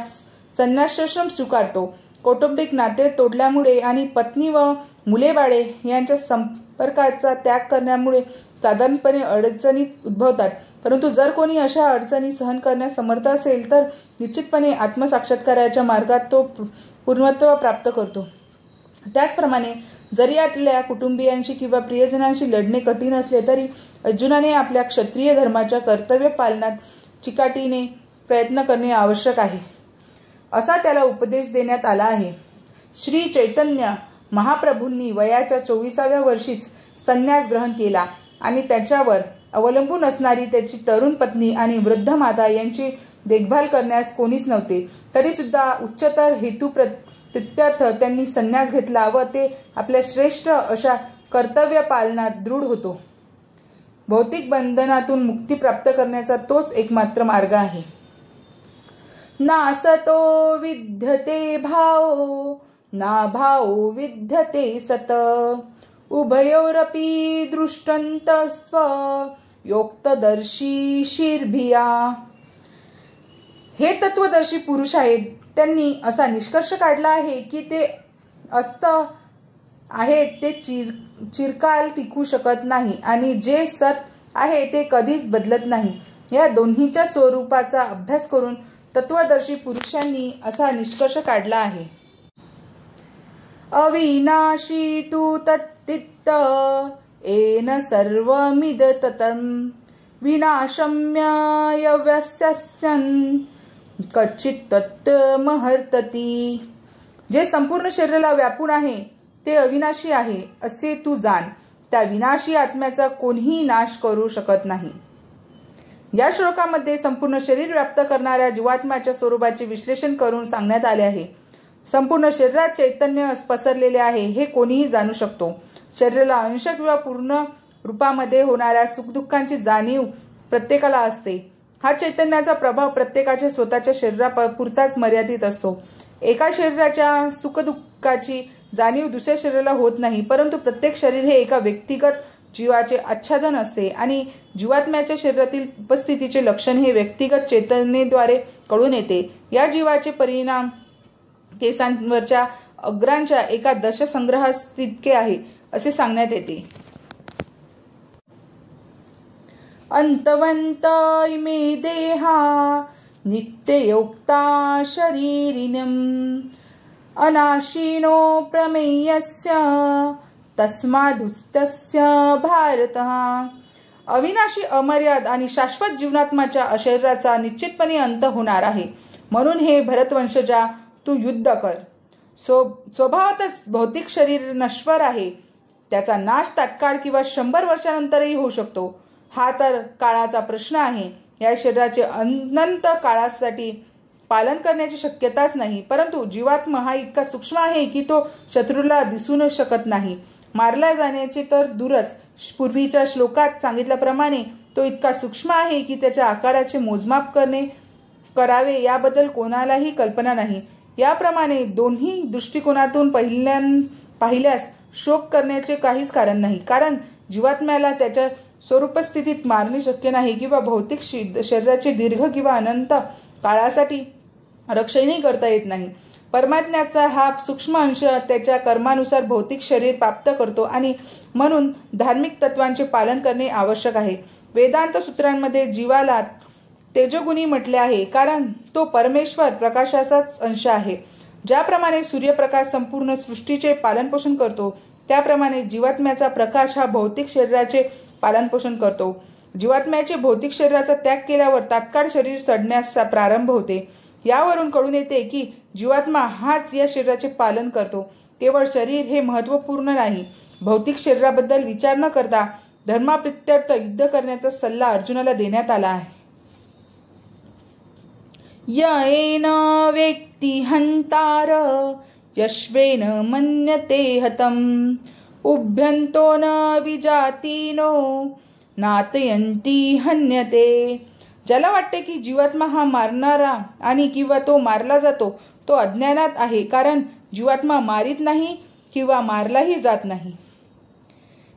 संन्यासाश्रम स्वीकारतो। कौटुंबिक नाते तोडल्यामुळे आणि पत्नी व मुलेबाळे यांच्या संपर्काचा त्याग करण्यामुळे साधारणपणे अडचणी उद्भवतात. परंतु जर कोणी अशा अडचणी सहन करण्यास समर्थ असेल तर निश्चितपणे आत्मसाक्षात्काराच्या मार्गात तो पूर्णत्व प्राप्त करतो. त्याचप्रमाणे जरी आपल्या कुटुंबियांशी किंवा प्रियजनांशी लढणे कठीण असले तरी अर्जुनाने आपल्या क्षत्रिय धर्माच्या कर्तव्य पालनात चिकाटीने प्रयत्न करणे आवश्यक आहे, असा त्याला उपदेश देण्यात आला आहे. श्री चैतन्य महाप्रभूंनी वयाच्या 24व्या वर्षीच संन्यास ग्रहण केला आणि त्याच्यावर अवलंबून असणारी त्याची तरुण पत्नी आणि वृद्ध माता यांची देखभाल करण्यास कोणीच नव्हते. तरी सुद्धा उच्चतर हेतू प्रित्यर्थ त्यांनी संन्यास घेतला व ते आपल्या श्रेष्ठ अशा कर्तव्य पालनात दृढ होतो. भौतिक बंधनातून मुक्ती प्राप्त करण्याचा तोच एकमात्र मार्ग आहे. नासतो विद्यते भावो ना भावो विद्यते सत उभयोरपि दृष्टंतस्त्व योक्तदर्शी शिर्भिया. हे तत्वदर्शी पुरुष आहेत. त्यांनी असा निष्कर्ष काढला आहे की ते अस्त आहेत ते चिरकाल टिकू शकत नाही आणि जे सत आहे ते कधीच बदलत नाही. या दोन्हीच्या स्वरूपाचा अभ्यास करून तत्वदर्शी पुरुषांनी असा निष्कर्ष काढला आहे. अविनाशी तु तत्तित्त येन सर्वमिद ततं विनाशम्ययव्यस्यन् कच्चित् तत्महर्तती. जे संपूर्ण शरीराला व्यापून आहे ते अविनाशी आहे असे तू जाण. त्या विनाशी आत्म्याचा कोणीही नाश करू शकत नाही. या श्लोकामध्ये संपूर्ण शरीर व्याप्त करणाऱ्या जीवात्म्याच्या स्वरूपाचे विश्लेषण करून सांगण्यात आले आहे. संपूर्ण शरीरात चैतन्य पसरलेले आहे हे कोणीही जाणू शकतो. शरीराला अंश किंवा पूर्ण रूपामध्ये होणाऱ्या सुखदुःखांची जाणीव प्रत्येकाला असते. हा चैतन्याचा प्रभाव प्रत्येकाच्या स्वतःच्या शरीरापुरताच मर्यादित असतो. एका शरीराच्या सुखदुःखाची जाणीव दुसऱ्या शरीराला होत नाही, परंतु प्रत्येक शरीर हे एका व्यक्तिगत जीवाचे आच्छादन असते आणि जीवात्म्याच्या शरीरातील उपस्थितीचे लक्षण हे व्यक्तिगत चेतनेद्वारे कळून येते. या जीवाचे परिणाम केसांवरच्या अग्रांच्या एका दशसंग्रहातितके आहे असे सांगण्यात येते. अंतवंत इमे देहा नित्ययोक्ता शरीरिणम् अनाशिनो प्रमेयस्य तस्मादुस्तस्य भारतः. अविनाशी, अमर्याद आणि शाश्वत जीवनात्माच्या शरीराचा निश्चितपणे अंत होणार आहे. म्हणून हे भरतवंशजा तू युद्ध कर. स्वभावातच भौतिक शरीर नश्वर आहे. त्याचा नाश तात्काळ किंवा 100 वर्षानंतरही होऊ शकतो. हा तर काळाचा प्रश्न आहे. या शरीराचे अनंत काळासाठी पालन करण्याची शक्यताच नाही. परंतु जीवात्मा हा इतका सूक्ष्म आहे की तो शत्रूला दिसून शकत नाही. मारला जाण्याचे तर दूरच. पूर्वीच्या श्लोकात सांगितल्याप्रमाणे तो इतका सूक्ष्म आहे की त्याच्या आकाराचे मोजमाप करावे याबद्दल कोणालाही कल्पना नाही. याप्रमाणे दोन्ही दृष्टिकोनातून पाहिल्यास शोक करण्याचे काहीच कारण नाही. कारण जीवात्म्याला त्याच्या स्वरूपस्थितीत मारणे शक्य नाही किंवा भौतिक शरीराचे दीर्घ किंवा अनंत काळासाठी रक्षणही करता येत नाही. परमात्म्याचा हा सूक्ष्म अंश त्याच्या कर्मानुसार भौतिक शरीर प्राप्त करतो आणि म्हणून धार्मिक तत्वांचे पालन करणे आवश्यक आहे. वेदांत सूत्रांमध्ये जीवाला तेजोगुणी म्हटले आहे, कारण तो परमेश्वर प्रकाशाचाच अंश आहे. ज्याप्रमाणे सूर्यप्रकाश संपूर्ण सृष्टीचे पालनपोषण करतो, त्याप्रमाणे जीवात्म्याचा प्रकाश हा भौतिक शरीराचे पालनपोषण करतो. जीवात्म्याचे भौतिक शरीराचा त्याग केल्यावर तात्काळ शरीर सडण्यास प्रारंभ होते. यावरून कळून येते की जीवात्मा हाच या शरीराचे पालन करतो. केवळ शरीर हे महत्त्वपूर्ण नाही. भौतिक शरीराबद्दल विचार न करता धर्माप्रित्यर्थ युद्ध करण्याचा सल्ला अर्जुनाला देण्यात आला आहे. येन वेत्ति हंतार यश्वेन मन्यते हतम् उभ्यन्तो न विजातीनो नातयन्ति हन्यते. ज्याला वाटते की जीवात्मा हा मारणारा आणि किंवा तो मारला जातो तो अज्ञानात आहे, कारण जीवात्मा मारित नाही किंवा मारलाही जात नाही.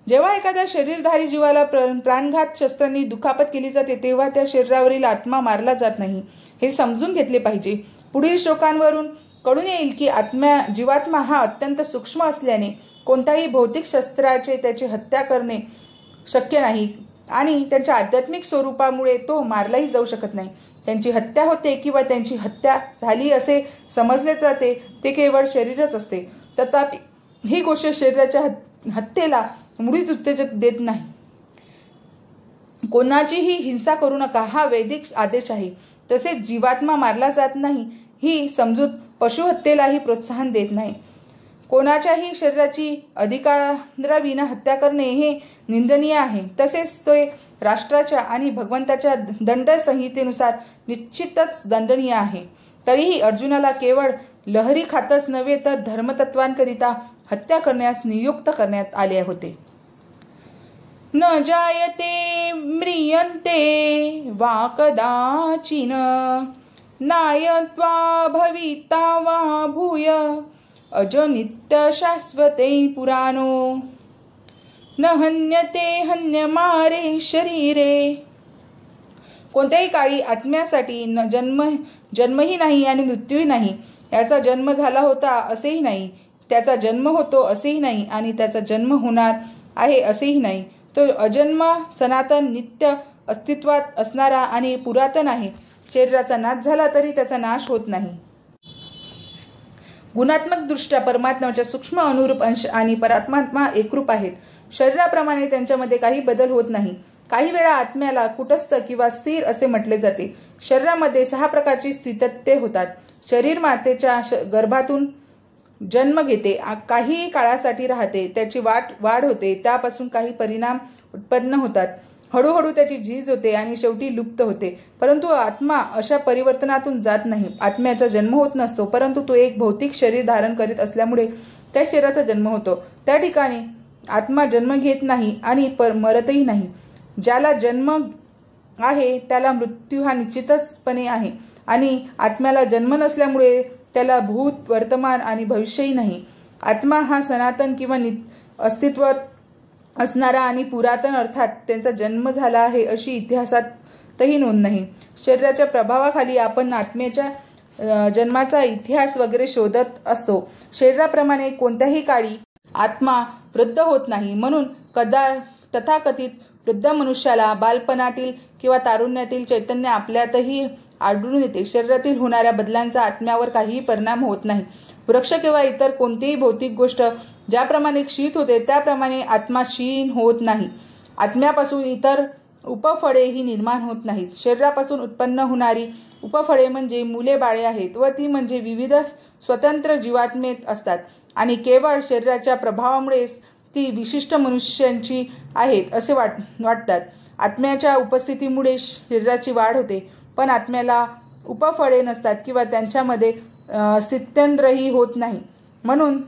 जेव्हा एखाद्या शरीरधारी जीवाला प्राणघात शस्त्रांनी दुखापत केली जाते तेव्हा त्या शरीरावरील आत्मा मारला जात नाही, हे समजून घेतले पाहिजे. पुढील श्लोकांवरून कळून येईल की जीवात्मा हा अत्यंत सूक्ष्म असल्याने कोणत्याही भौतिक शस्त्राचे त्याची हत्या करणे शक्य नाही आणि त्यांच्या आध्यात्मिक स्वरूपामुळे तो मारलाही जाऊ शकत नाही. त्यांची हत्या होते किंवा त्यांची हत्या झाली असे समजले जाते ते केवळ शरीरच असते. तथापि ही गोष्ट शरीराच्या हत्येला मुळीच उत्तेजक देत नाही. कोणाचीही हिंसा करू नका हा वैदिक आदेश आहे. तसेच जीवात्मा मारला जात नाही ही समजूत पशुहत्येलाही प्रोत्साहन देत नाही. कोणाच्याही शरीराची अधिकाराविना हत्या करणे हे निंदनीय आहे. तसेच ते राष्ट्राच्या आणि भगवंताच्या दंड संहितेनुसार निश्चितच दंडनीय आहे. तरीही अर्जुनाला केवळ लहरी खातच नव्हे तर धर्मतत्वांकरिता हत्या करण्यास नियुक्त करण्यात आले होते. न जायते म्रियन्ते वा कदाचिन नायत्वा भविता वा भूय अजो नित्य शाश्वते पुराणो न हन्यते हन्यमारे शरीरे. कोणत्याही काळी आत्म्यासाठी जन्मही नाही आणि मृत्यूही नाही. याचा जन्म झाला होता असेही नाही, त्याचा जन्म होतो असेही नाही आणि त्याचा जन्म होणार आहे असेही नाही. तो अजन्म सनातन नित्य अस्तित्वात असणारा आणि पुरातन आहे. शरीराचा नाश झाला तरी त्याचा नाश होत नाही. गुणात्मक दृष्ट्या परमात्म्याच्या सूक्ष्म अनुरूप अंश आणि परमात्मा एकरूप आहेत. शरीराप्रमाणे त्यांच्यामध्ये काही बदल होत नाही. काही वेळा आत्म्याला कुटस्थ किंवा स्थिर असे म्हटले जाते. शरीरामध्ये 6 प्रकारची स्थितत्वे होतात. शरीर मातेच्या गर्भातून जन्म घेते, काही काळासाठी राहते, त्याची वाढ होते, त्यापासून काही परिणाम उत्पन्न होतात, हळूहळू त्याची झीज होते आणि शेवटी लुप्त होते. परंतु आत्मा अशा परिवर्तनातून जात नाही. आत्म्याचा जन्म होत नसतो, परंतु तो एक भौतिक शरीर धारण करीत असल्यामुळे त्या शरीराचा जन्म होतो. त्या ठिकाणी आत्मा जन्म घेत नाही आणि मरतही नाही. ज्याला जन्म आहे त्याला मृत्यू हा निश्चितचपणे आहे आणि आत्म्याला जन्म नसल्यामुळे त्याला भूत, वर्तमान आणि भविष्यही नाही. आत्मा हा सनातन किंवा अस्तित्वात असणारा आणि पुरातन, अर्थात त्यांचा जन्म झाला आहे अशी इतिहासातही नोंद नाही. शरीराच्या प्रभावाखाली आपण आत्म्याच्या जन्माचा इतिहास वगैरे शोधत असतो. शरीराप्रमाणे कोणत्याही काळी आत्मा वृद्ध होत नाही. म्हणून तथाकथित वृद्ध मनुष्याला बालपणातील किंवा तारुण्यातील चैतन्य आपल्यातही आढळून येते. शरीरातील होणाऱ्या बदलांचा आत्म्यावर काहीही परिणाम होत नाही. वृक्ष किंवा इतर कोणतीही भौतिक गोष्ट ज्याप्रमाणे क्षीण होते त्याप्रमाणे आत्मा क्षीण होत नाही. आत्म्यापासून इतर उपफळेही निर्माण होत नाहीत. शरीरापासून उत्पन्न होणारी उपफळे म्हणजे मुले बाळे आहेत व ती म्हणजे विविध स्वतंत्र जीवात्मे असतात आणि केवळ शरीराच्या प्रभावामुळेच ती विशिष्ट मनुष्यांची आहेत असे वाटतात. आत्म्याच्या उपस्थितीमुळे शरीराची वाढ होते, पण आत्म्याला उपफळे नसतात किंवा त्यांच्यामध्ये स्थित्यंतरही होत नाही. म्हणून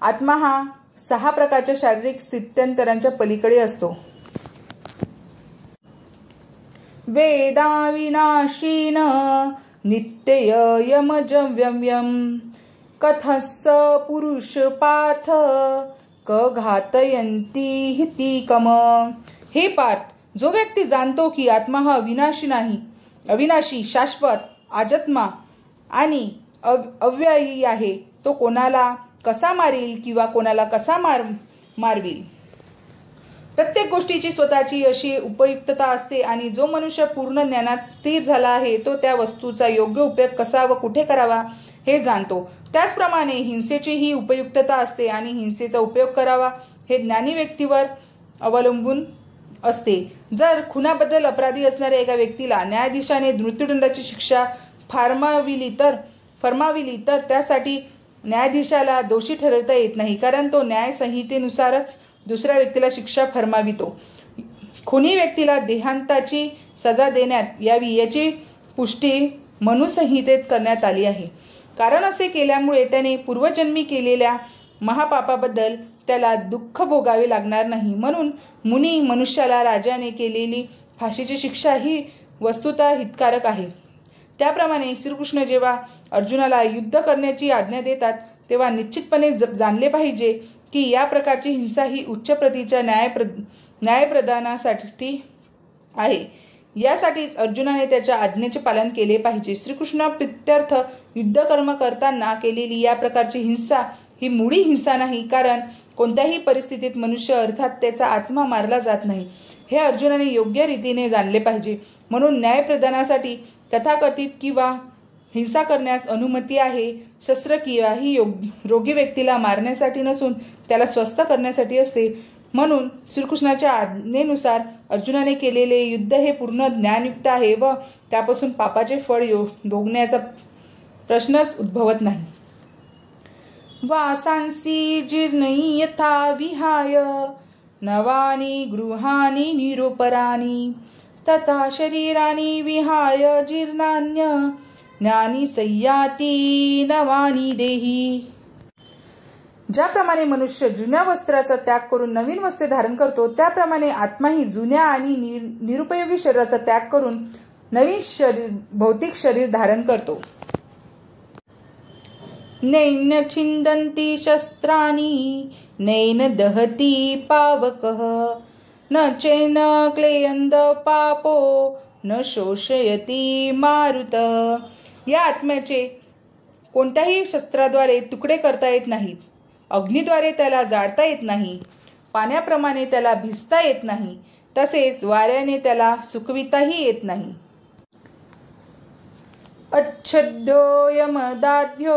आत्मा हा 6 प्रकारच्या शारीरिक स्थित्यंतरांच्या पलीकडे असतो. वेदा विनाशीन नित्ययमजव्यव्यम कथस्स पुरुष पार्थ क घातयन्ति हिति कम. हे पार्थ, जो व्यक्ती जाणतो की आत्मा हा अविनाशी, शाश्वत, आजन्मा आणि अव्ययी आहे, तो कोणाला कसा मारील किंवा कोणाला कसा मारविल. प्रत्येक गोष्टीची स्वतःची अशी उपयुक्तता असते आणि जो मनुष्य पूर्ण ज्ञानात स्थिर झाला आहे तो त्या वस्तूचा योग्य उपयोग कसा व कुठे करावा हे जाणतो. त्याचप्रमाणे हिंसेची ही उपयुक्तता असते आणि हिंसेचा उपयोग करावा हे ज्ञानी व्यक्तीवर अवलंबून असते. जर खुनाबद्दल अपराधी असणाऱ्या एका व्यक्तीला न्यायाधीशाने मृत्यूदंडाची शिक्षा फरमाविली तर त्यासाठी न्यायाधीशाला दोषी ठरवता येत नाही, कारण तो न्याय संहितेनुसारच दुसऱ्या व्यक्तीला शिक्षा फरमावितो. खुनी व्यक्तीला देहांताची सजा देण्यात यावी याची पुष्टी मनुसंहितेत करण्यात आली आहे. कारण असे केल्यामुळे त्याने पूर्वजन्मी केलेल्या महापापाबद्दल त्याला दुःख भोगावे लागणार नाही. म्हणून मुनी मनुष्याला राजाने केलेली फाशीची शिक्षा ही वस्तुतः हितकारक आहे. त्याप्रमाणे श्रीकृष्ण जेव्हा अर्जुनाला युद्ध करण्याची आज्ञा देतात तेव्हा निश्चितपणे जाणले पाहिजे की या प्रकारची हिंसा ही उच्च प्रतीच्या न्यायप्रदानासाठी आहे. यासाठीच अर्जुनाने त्याच्या आज्ञेचे पालन केले पाहिजे. श्रीकृष्ण प्रीत्यर्थ युद्धकर्म करताना केलेली या प्रकारची हिंसा ही मुळी हिंसा नाही, कारण कोणत्याही परिस्थितीत मनुष्य अर्थात त्याचा आत्मा मारला जात नाही हे अर्जुनाने योग्य रीतीने जाणले पाहिजे. म्हणून न्यायप्रदानासाठी तथाकथित किंवा हिंसा करण्यास अनुमती आहे. शस्त्रक्रिया ही रोगी व्यक्तीला मारण्यासाठी नसून त्याला स्वस्थ करण्यासाठी असते. म्हणून श्रीकृष्णाच्या आज्ञेनुसार अर्जुनाने केलेले युद्ध हे पूर्ण ज्ञानयुक्त आहे व त्यापासून पापाचे फळ भोगण्याचा प्रश्नच उद्भवत नाही. वासांसी जीर्णी यथा विहाय नवानी गृहाणी निरुपराणी तथा शरीराणी विहाय जीर्णान्य ज्ञानी सय्याती नवानी देही. ज्याप्रमाणे मनुष्य जुन्या वस्त्राचा त्याग करून नवीन वस्त्रे धारण करतो, त्याप्रमाणे आत्माही जुन्या आणि निरुपयोगी शरीराचा त्याग करून नवीन भौतिक शरीर धारण करतो. नैन छिंदन्ति शस्त्राणि नैन दहति पावकः न चैन क्लेयन्द पापो न शोषयति मारुत. या आत्म्याचे कोणत्याही शस्त्राद्वारे तुकडे करता येत नाहीत. अग्नीद्वारे त्याला जाळता येत नाही, पाण्याप्रमाणे त्याला भिजता येत नाही, तसेच वाऱ्याने त्याला सुकविताही येत नाही. अच्छद्यो यमदाढ्यो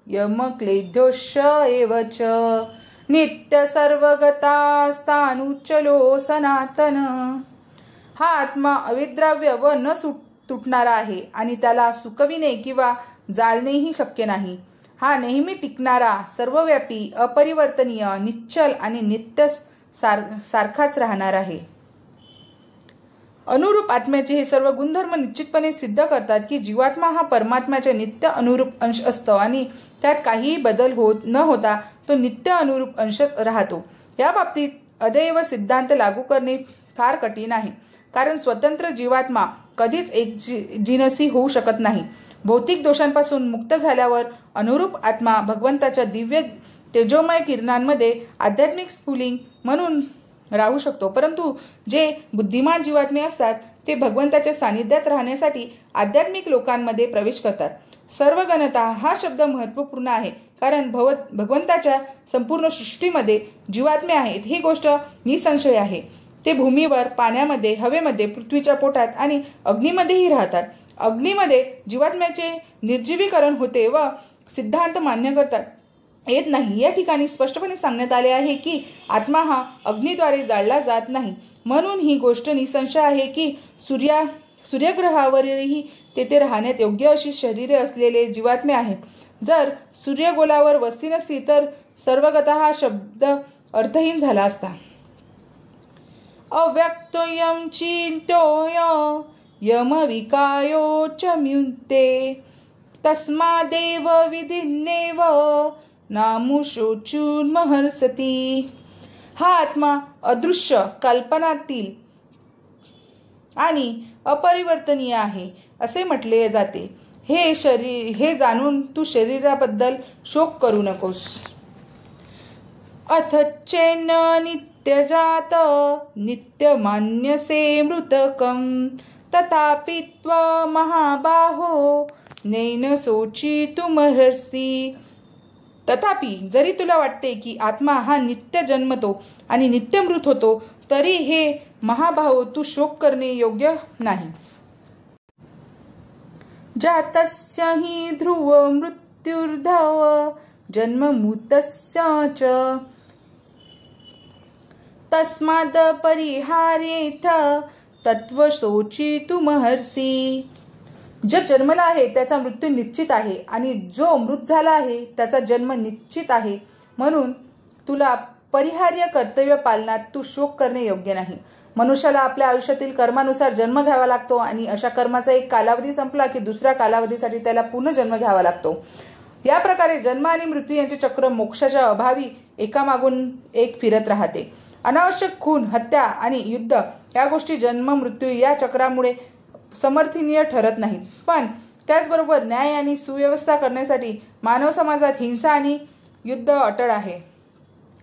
यमक्लेद्योश्च एव च नित्य सर्वगतास्तानुचलो सनातन. हा आत्मा अविद्राव्य व न तुटणारा आहे आणि त्याला सुकविणे किंवा जाळणेही शक्य नाही. हा नेहमी टिकणारा, सर्वव्यापी, अपरिवर्तनीय, निश्चल आणि नित्य सारखाच राहणार आहे. अनुरूप आत्म्याचे हे सर्व गुणधर्म निश्चितपणे सिद्ध करतात की जीवात्मा हा परमात्म्याच्या नित्य अनुरूप अंश असतो आणि त्यात काहीही बदल न होता तो नित्य अनुरूप अंशच राहतो. या बाबतीत अदैव सिद्धांत लागू करणे फार कठीण आहे, कारण स्वतंत्र जीवात्मा कधीच एकजिनसी होऊ शकत नाही. भौतिक दोषांपासून मुक्त झाल्यावर अनुरूप आत्मा भगवंताच्या दिव्य तेजोमय किरणांमध्ये आध्यात्मिक स्फुलिंग म्हणून राहू शकतो. परंतु जे बुद्धिमान जीवात्मे असतात ते भगवंताच्या सानिध्यात राहण्यासाठी आध्यात्मिक लोकांमध्ये प्रवेश करतात. सर्वगणता हा शब्द महत्त्वपूर्ण आहे, कारण भगवंताच्या संपूर्ण सृष्टीमध्ये जीवात्मे आहेत ही गोष्ट निसंशय आहे. ते भूमीवर, पाण्यामध्ये, हवेमध्ये, पृथ्वीच्या पोटात आणि अग्नीमध्येही राहतात. अग्नीमध्ये जीवात्म्याचे निर्जीवीकरण होते व सिद्धांत मान्य करतात येत नाही. या ठिकाणी स्पष्टपणे सांगण्यात आले आहे की आत्मा हा अग्नीद्वारे जाळला जात नाही. म्हणून ही गोष्ट निसंशय आहे की सूर्यग्रहावरही तेथे राहण्यात योग्य अशी शरीरे असलेले जीवात्मे आहेत. जर सूर्यगोलावर वस्ती नसती तर सर्वगतः हा शब्द अर्थहीन झाला असता. अव्यक्तोयम चिंतोय यमविकायो च म्युन्ते तस्मादेव विधिन्नेव नामुशोचुर्महर्षति. हा आत्मा अदृश्य, कल्पनातील आणि अपरिवर्तनीय आहे असे म्हटले जाते. हे जाणून तू शरीराबद्दल शोक करू नकोस. अथ चैन नित्यजात नित्यमान्यसे मृतकं तथापि महाबाहो नैन शोचितुमर्हसि. तथापि जरी तुला वाटते की आत्मा हा नित्य जन्मतो आणि नित्य मृत होतो, तरी हे महाभाव तू शोक करणे योग्य नाही. जातस्य हि ध्रुव मृत्युर्धव जन्ममृतस्य च तस्माद् परिहार्येथ तत्त्वशोचितुमर्हसि. जो जन्मला आहे त्याचा मृत्यू निश्चित आहे आणि जो मृत झाला आहे त्याचा जन्म निश्चित आहे. म्हणून तुला परिहार्य कर्तव्य पालनात तू शोक करणे योग्य नाही. मनुष्याला आपल्या आयुष्यातील कर्मानुसार जन्म घ्यावा लागतो आणि अशा कर्माचा एक कालावधी संपला की दुसऱ्या कालावधीसाठी त्याला पुन्हा जन्म घ्यावा लागतो. या प्रकारे जन्म आणि मृत्यू यांचे चक्र मोक्षाच्या अभावी एकामागून एक फिरत राहते. अनावश्यक खून, हत्या आणि युद्ध या गोष्टी जन्म मृत्यू या चक्रामुळे समर्थनीय ठरत नाहीत. पण त्याचबरोबर न्याय आणि सुव्यवस्था करण्यासाठी मानव समाजात हिंसा आणि युद्ध अटळ आहे.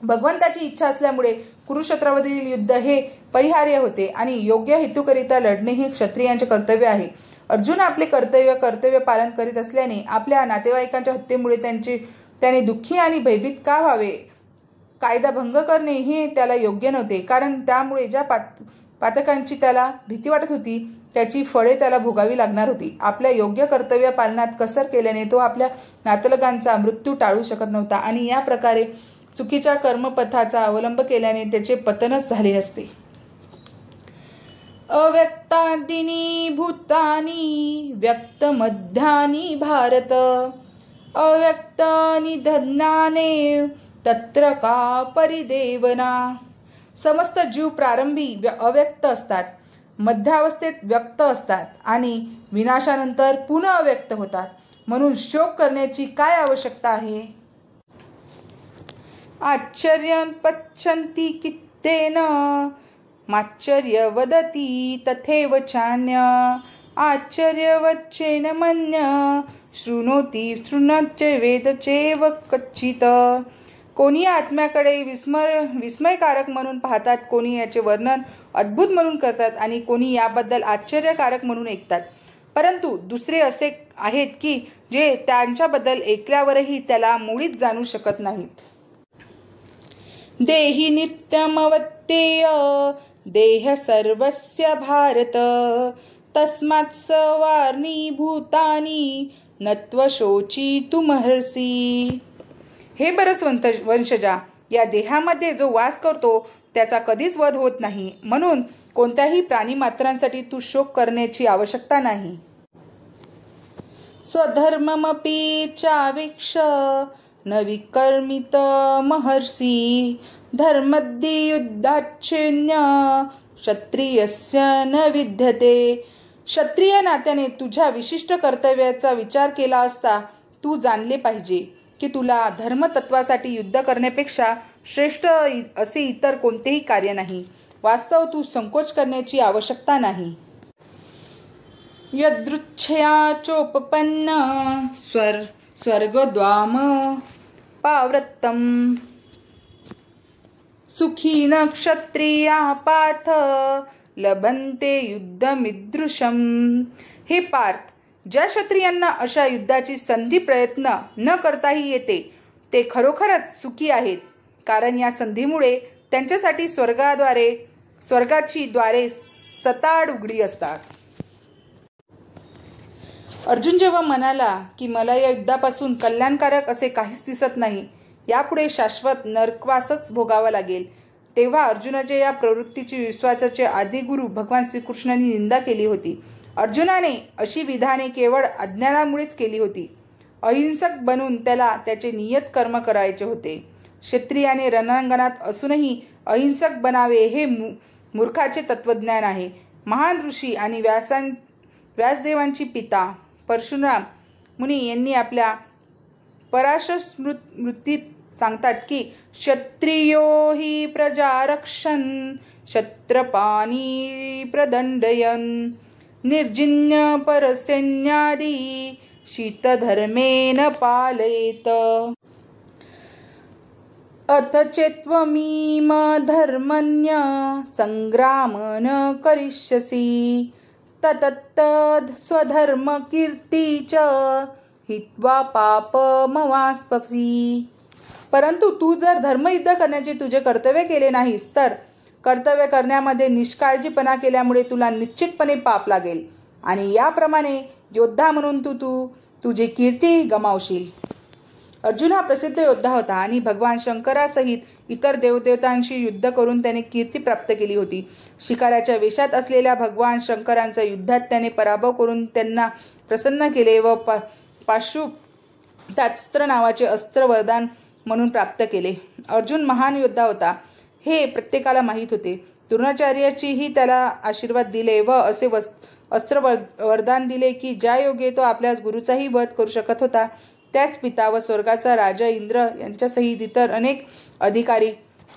भगवंताची इच्छा असल्यामुळे कुरुक्षेत्रावरील युद्ध हे परिहार्य होते आणि योग्य हेतूकरिता लढणे हे क्षत्रियांचे कर्तव्य आहे. अर्जुन आपले कर्तव्य पालन करीत असल्याने आपल्या नातेवाईकांच्या हत्येमुळे त्याने दुःखी आणि भयभीत का व्हावे? कायदा भंग करणे हे त्याला योग्य नव्हते, कारण त्यामुळे ज्या पातकांची त्याला भीती वाटत होती त्याची फळे त्याला भोगावी लागणार होती. आपल्या योग्य कर्तव्य पालनात कसर केल्याने तो आपल्या नातलगांचा मृत्यू टाळू शकत नव्हता आणि या प्रकारे चुकीच्या कर्मपथाचा अवलंब केल्याने त्याचे पतनच झाले असते. अव्यक्तादीनि भूतानि व्यक्तमध्यानि भारत अव्यक्तानि धन्याने तत्र का परिदेवना. समस्त जीव प्रारंभी अव्यक्त असतात, मध्यावस्थेत व्यक्त असतात आणि विनाशानंतर पुन्हा अव्यक्त होतात. म्हणून शोक करण्याची काय आवश्यकता आहे? आश्चर्यं पश्यन्ति कित्तेन माश्चर्य वदति तथैव चान्य आश्चर्यवच्चेन मन्य शृणोति वेद चैव कच्चित. कोणी आत्म्याकडे विस्मयकारक म्हणून पाहतात, कोणी याचे वर्णन अद्भुत म्हणून करतात आणि कोणी याबद्दल आश्चर्यकारक म्हणून ऐकतात. परंतु दुसरे असे आहेत की जे त्यांच्याबद्दल ऐकल्यावरही त्याला मुळीच जाणू शकत नाहीत. देहि नित्यमवत्येय देह सर्वस्य भारत तस्मात् सवार्णी भूतानि नत्व शोचितुमर्हसि. हे बरंच वंशजा, या देहामध्ये जो वास करतो त्याचा कधीच वध होत नाही, म्हणून कोणत्याही प्राणीमात्रांसाठी तू शोक करण्याची आवश्यकता नाही. स्वधर्ममपि चावीक्ष न विकर्मित महर्षी धर्मद्य युद्धाच्छिन्य क्षत्रियस्य न विद्यते. क्षत्रिय नात्याने तुझ्या विशिष्ट कर्तव्याचा विचार केला असता तू जाणले पाहिजे की तुला धर्मतत्वासाठी युद्ध करण्यापेक्षा श्रेष्ठ असे इतर कोणतेही कार्य नाही. वास्तव तू संकोच करण्याची आवश्यकता नाही. यदृच्छया चोपपन्न स्वर्गद्वाम पावृत्तम सुखीन क्षत्रिया पार्थ लभन्ते युद्धमिदृशम. हे पार्थ, ज्या क्षत्रियांना अशा युद्धाची संधी प्रयत्न न करताही येते ते खरोखरच सुखी आहेत, कारण या संधीमुळे त्यांच्यासाठी स्वर्गाची द्वारे सताड उघडी असतात. अर्जुन जेव्हा म्हणाला की मला या युद्धापासून कल्याणकारक असे काहीच दिसत नाही, यापुढे शाश्वत नरकवासच भोगावा लागेल, तेव्हा अर्जुनाच्या या प्रवृत्तीची विश्वासाचे आदिगुरु भगवान श्रीकृष्णांनी निंदा केली होती. अर्जुनाने अशी विधाने केवळ अज्ञानामुळेच केली होती. अहिंसक बनून त्याला त्याचे नियत कर्म करायचे होते. क्षत्रियाने रणांगणात असूनही अहिंसक बनावे हे मूर्खाचे तत्वज्ञान आहे. महान ऋषी आणि व्यासदेवांची पिता परशुराम मुनी यांनी आपल्या पराशर स्मृतीत सांगतात की क्षत्रियो हि प्रजा रक्षन् क्षत्रपाणी प्रदंडयन् निर्जिन्य परसैन्यादि शीतधर्मेण पालयेत. अथ चेत्त्वमीम धर्मन्य संग्राम न करिष्यसि ततत्तद् स्वधर्म कीर्ती च हित्वा पापमवाप्स्यसि. परंतु तू जर धर्मयुद्ध करण्याचे तुझे कर्तव्य केले नाहीस तर कर्तव्य करण्यामध्ये निष्काळजीपणा केल्यामुळे तुला निश्चितपणे पाप लागेल आणि याप्रमाणे योद्धा म्हणून तू तुझी कीर्ती गमावशील. अर्जुन हा प्रसिद्ध योद्धा होता आणि भगवान शंकरासहित इतर देवदेवतांशी युद्ध करून त्याने कीर्ती प्राप्त केली होती. शिकाऱ्याच्या वेशात असलेल्या भगवान शंकरांचा युद्धात त्याने पराभव करून त्यांना प्रसन्न केले व पाशुपतास्त्र नावाचे अस्त्र वरदान म्हणून प्राप्त केले. अर्जुन महान योद्धा होता हे प्रत्येकाला माहीत होते. द्रोणाचार्याचीही त्याला आशीर्वाद दिले व असे अस्त्र वरदान दिले की ज्या योगे तो आपल्या गुरुचाही वध करू शकत होता. त्याच पिता व स्वर्गाचा राजा इंद्र यांच्यासहित इतर अनेक अधिकारी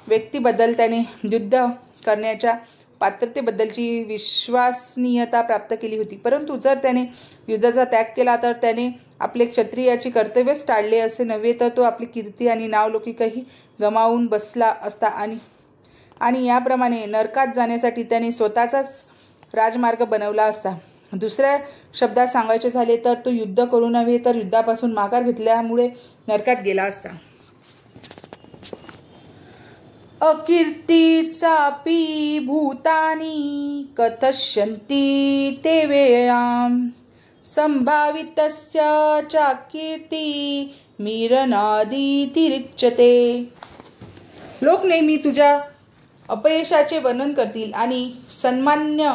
व्यक्तीबद्दल त्याने युद्ध करण्याच्या पात्रतेबद्दलची विश्वसनीयता प्राप्त केली होती. परंतु जर त्याने युद्धाचा त्याग केला तर त्याने आपले क्षत्रियाची कर्तव्यच टाळले असे नव्हे तर तो आपली कीर्ती आणि नावलौकिकही गमावून बसला असता आणि आणि याप्रमाणे नरकात जाण्यासाठी त्याने स्वतःचाच राजमार्ग बनवला असता. दुसऱ्या शब्दात सांगायचे झाले तर तो युद्ध करू नव्हे तर युद्धापासून माघार घेतल्यामुळे नरकात गेला असता. अकीर्तीचापि भूतानि कथयन्ति ते व्ययाम संभावितस्य चाकीर्ती मीरनादितिरिच्यते. लोक नेहमी तुझ्या अपयशाचे वर्णन करतील आणि सन्मान्य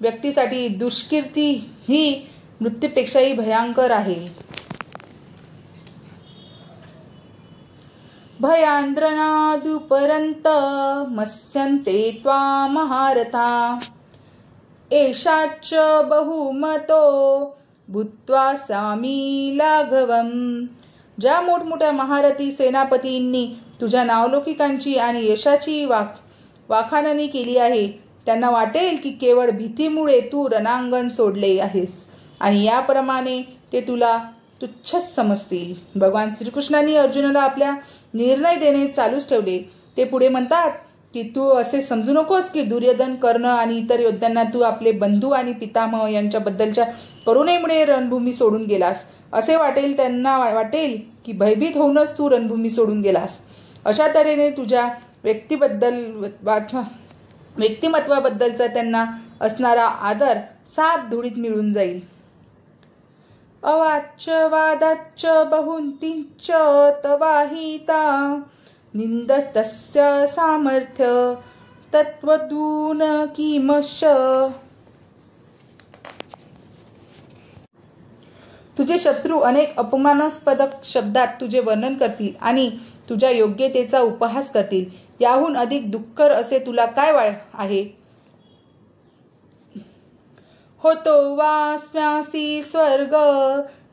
व्यक्तीसाठी दुष्कीर्ती ही मृत्यूपेक्षाही भयंकर आहे. भयांद्रनादुपरंत मत्स्यन्ते त्वा महारथा एषाच बहुमतो भूत्वा सामी लाघवम. ज्या मोठमोठ्या महारथी सेनापतींनी तुझ्या नावलौकिकांची आणि यशाची वाखाणणी केली आहे त्यांना वाटेल की केवळ भीतीमुळे तू रणांगण सोडले आहेस आणि याप्रमाणे ते तुला तुच्छच समजतील. भगवान श्रीकृष्णांनी अर्जुनाला आपल्या निर्णय देणे चालूच ठेवले. ते पुढे म्हणतात की तू असे समजू नकोस की दुर्योधन, कर्ण आणि इतर योद्ध्यांना तू आपले बंधू आणि पितामह यांच्याबद्दलच्या करुणेमुळे रणभूमी सोडून गेलास. असे वाटेल त्यांना वाटेल की भयभीत होऊनच तू रणभूमी सोडून गेलास. अशा तऱ्हेने तुझ्या व्यक्तिमत्वाबद्दलचा त्यांना असणारा आदर साप धुळीत मिळून जाईल. अवाच्य वादाच्च बहुंतींच तवाहिता निंदतस्य सामर्थ्य तत्वदून किमश. तुझे शत्रू अनेक अपमानास्पद शब्दात तुझे वर्णन करतील आणि तुझ्या योग्यतेचा उपहास करतील. याहून अधिक दुःखकर असे तुला काय आहे? होतो वास्म्यासी स्वर्ग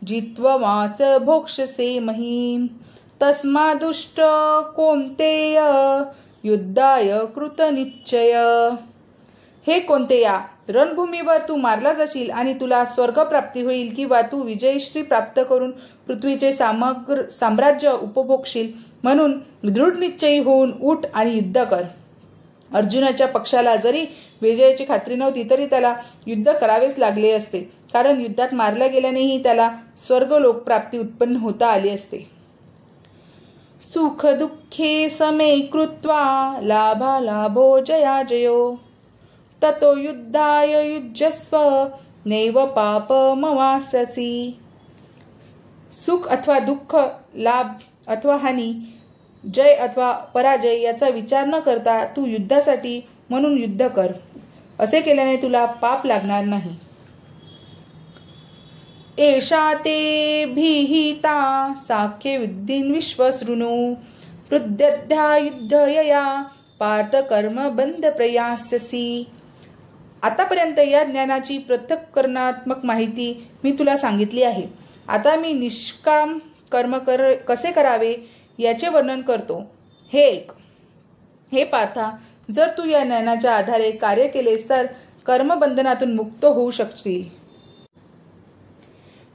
जित्ववाच भोक्षसे महीम तस्मादुष्ट कोंतेय युद्धाय कृतनिश्चय. हे कोंतेया, रणभूमीवर तू मारला जाशील आणि तुला स्वर्गप्राप्ती होईल किंवा तू विजयश्री प्राप्त करून पृथ्वीचे साम्राज्य उपभोगशील. म्हणून दृढ निश्चयी होऊन उठ आणि युद्ध कर. अर्जुनाच्या पक्षाला जरी विजयाची खात्री नव्हती तरी त्याला युद्ध करावेच लागले असते, कारण युद्धात मारल्या गेल्यानेही त्याला स्वर्गलोक प्राप्ती उत्पन्न होता आली असते. सुख दुःखे समे कृत्वा लाभालाभो जयाजयो ततो युद्धाय युज्यस्व नैव पापमवास्यसि. सुख अथवा दुःख, लाभ अथवा हानी, जय अथवा पराजय याचा विचार न करता तू युद्धासाठी म्हणून युद्ध कर. असे केल्याने तुला पाप लागणार नाही. एषा ते भीहिता साख्य विद्धीन विश्वसृणु प्रद्यध्या युद्धयया पार्थ कर्म बंध प्रयास्यसि. आतापर्यंत या ज्ञानाची पृथक्करणात्मक माहिती मी तुला सांगितली आहे. आता मी निष्काम कर्म कसे करावे याचे वर्णन करतो. हे पार्था, जर तू या ज्ञानाच्या आधारे कार्य केलेस तर कर्मबंधनातून मुक्त होऊ शकशील.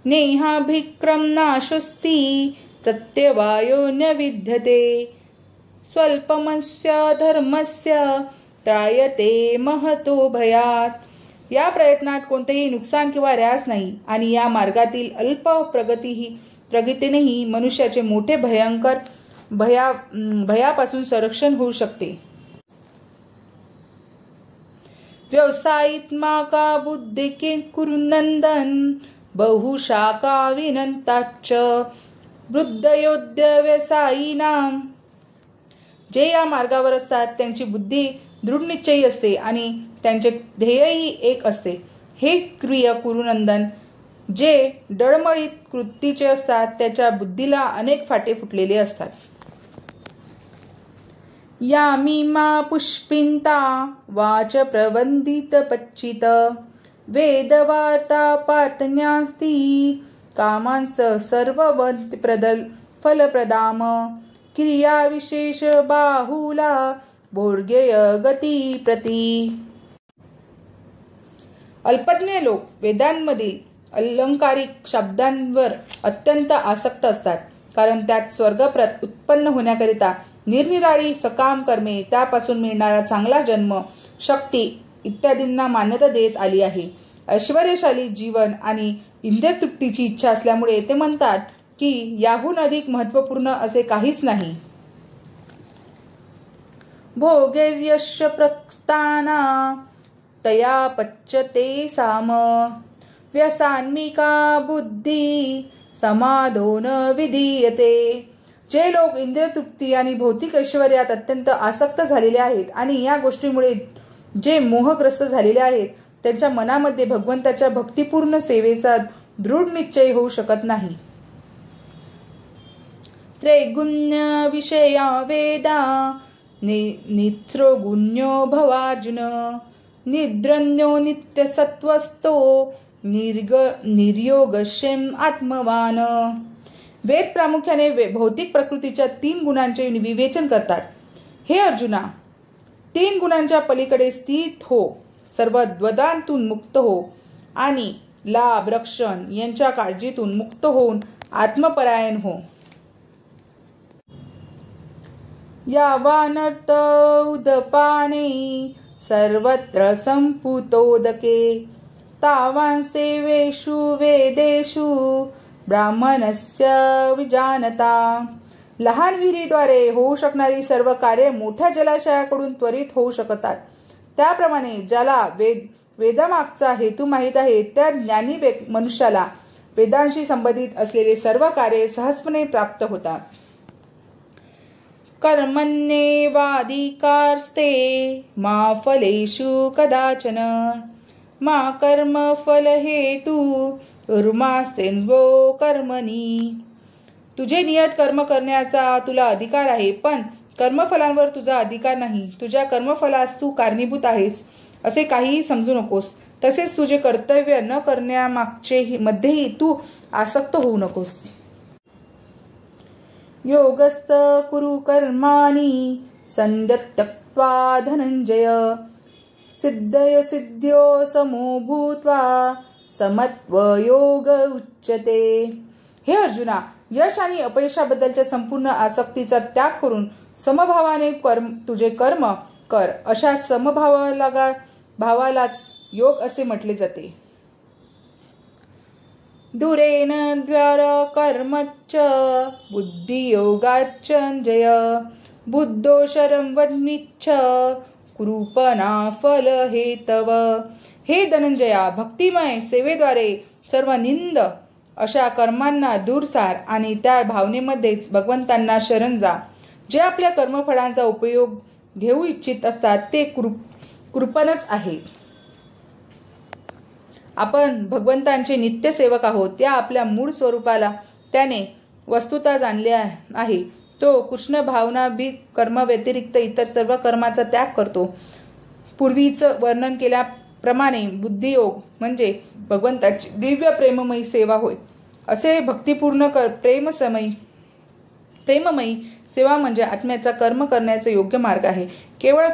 नेहाभिक्रम नाशस्ती प्रत्यवायो न विद्यते स्वल्पमस्य धर्मस्य त्रायते महतो भयात. या प्रयत्नात कोणतेही नुकसान किंवा ऱ्यास नाही आणि या मार्गातील अल्प प्रगतीनेही मनुष्याचे मोठे भयंकर भयापासून संरक्षण होऊ शकते. व्यवसायित्माका बुद्धिके कुरुनंदन बहुशाखा विनंताच्च वृद्धयोद्य व्यवसायीनाम. जे या मार्गावर असतात त्यांची बुद्धी दृढनिश्चयी असते आणि त्यांचे ध्येयही एक असते. हे प्रिय कुरुनंदन, जे डळमळीत कृतीचे असतात त्याच्या बुद्धीला अनेक फाटे फुटलेले असतात. यामिमा पुष्पिंता वाच प्रबंधित पच्चित वेदवार्ता पार्थन्यास्ती कामांस सर्ववंत प्रदल फलप्रदाम क्रिया विशेष बाहुला भोर्गेय गती प्रती. अल्पज्ञ लोक वेदांमधील अलंकारिक शब्दांवर अत्यंत आसक्त असतात, कारण त्यात स्वर्गप्रत उत्पन्न होण्याकरिता निरनिराळी सकाम कर्मे, त्यापासून मिळणारा चांगला जन्म, शक्ती इत्यादींना मान्यता देत आली आहे. ऐश्वर्यशाली जीवन आणि इंद्रियतृप्तीची इच्छा असल्यामुळे ते म्हणतात की याहून अधिक महत्त्वपूर्ण असे काहीच नाही. भोगैर्यश प्रस्थाना तया पच्यते साम व्यसान्मिका बुद्धी समाधो न विधीयते. जे लोक इंद्रियतृप्ती आणि भौतिक ऐश्वर्यात अत्यंत आसक्त झालेले आहेत आणि या गोष्टीमुळे जे मोहग्रस्त झालेले आहेत, त्यांच्या मनामध्ये भगवंताच्या भक्तिपूर्ण सेवेचा दृढ निश्चय होऊ शकत नाही. त्रैगुण्य विषया वेदा नित्सृगुण्यो भवार्जुन निद्रन्यो नित्यसत्वस्तो निर्योगक्षेम आत्मवान. वेद प्रामुख्याने भौतिक प्रकृतीच्या 3 गुणांचे विवेचन करतात. हे अर्जुना, 3 गुणांच्या पलीकडे स्थित हो, सर्व द्वंद्वांतून मुक्त हो आणि लाभ रक्षण यांच्या काळजीतून मुक्त होऊन आत्मपरायण हो. यावानर्थ उदपाने सर्वत्र संपुतोदके तावान सेवेषु वेदेषु ब्राह्मणस्य विजानता. लहान विहिरीद्वारे होऊ शकणारी सर्व कार्ये मोठ्या जलाशयाकडून त्वरित होऊ शकतात. त्याप्रमाणे ज्याला वेदामागचा हेतू माहीत आहे त्या ज्ञानी मनुष्याला वेदांशी संबंधित असलेले सर्व कार्ये सहजपणे प्राप्त होतात. कर्मण्येवाधिकारस्ते मा फलेषु कदाचन मा कर्मफल हेतु कर्मास्तेन्वो कर्मणी. तुझे नियत कर्म करण्याचा तुला अधिकार आहे, पण कर्मफलांवर तुझा अधिकार नाही. तुझ्या कर्मफलास तू कारणीभूत आहेस असे काहीही समजू नकोस. तसेच तुझे कर्तव्य न करण्यामागचे मध्येही तू आसक्त होऊ नकोस. योगस्थ कुरु कर्माणि संध्यक्त्वा धनंजय सिद्धय सिद्ध्यो समो भूत्वा समत्व योग उच्यते. हे अर्जुना, यश आणि अपयशाबद्दलच्या संपूर्ण आसक्तीचा त्याग करून समभावाने तुझे कर्म कर. अशा भावालाच योग असे म्हटले जाते. दुरेन द्वार कर्मच्च बुद्धियोगाच्च जय बुद्धो शरं वन्निच्छ कृपणा फल हेतव. हे धनंजया, भक्तिमय सेवेद्वारे सर्व निंद अशा कर्मांना दूर सार आणि त्या भावनेमध्येच भगवंतांना शरण जा. जे आपल्या कर्मफळांचा उपयोग घेऊ इच्छित असतात ते कृपणच आहे. आपण भगवंतांचे नित्य सेवक आहोत. त्या आपल्या मूळ स्वरूपाला त्याने वस्तुतः जाणले आहे. तो कृष्ण भावनाभी कर्म व्यतिरिक्त इतर सर्व कर्माचा त्याग करतो. पूर्वीच वर्णन केल्याप्रमाणे बुद्धियोग म्हणजे भगवंताची दिव्य प्रेममयी सेवा होय. असे भक्तिपूर्ण प्रेममयी सेवा म्हणजे आत्म्याचा कर्म करण्याचा योग्य मार्ग आहे. केवळ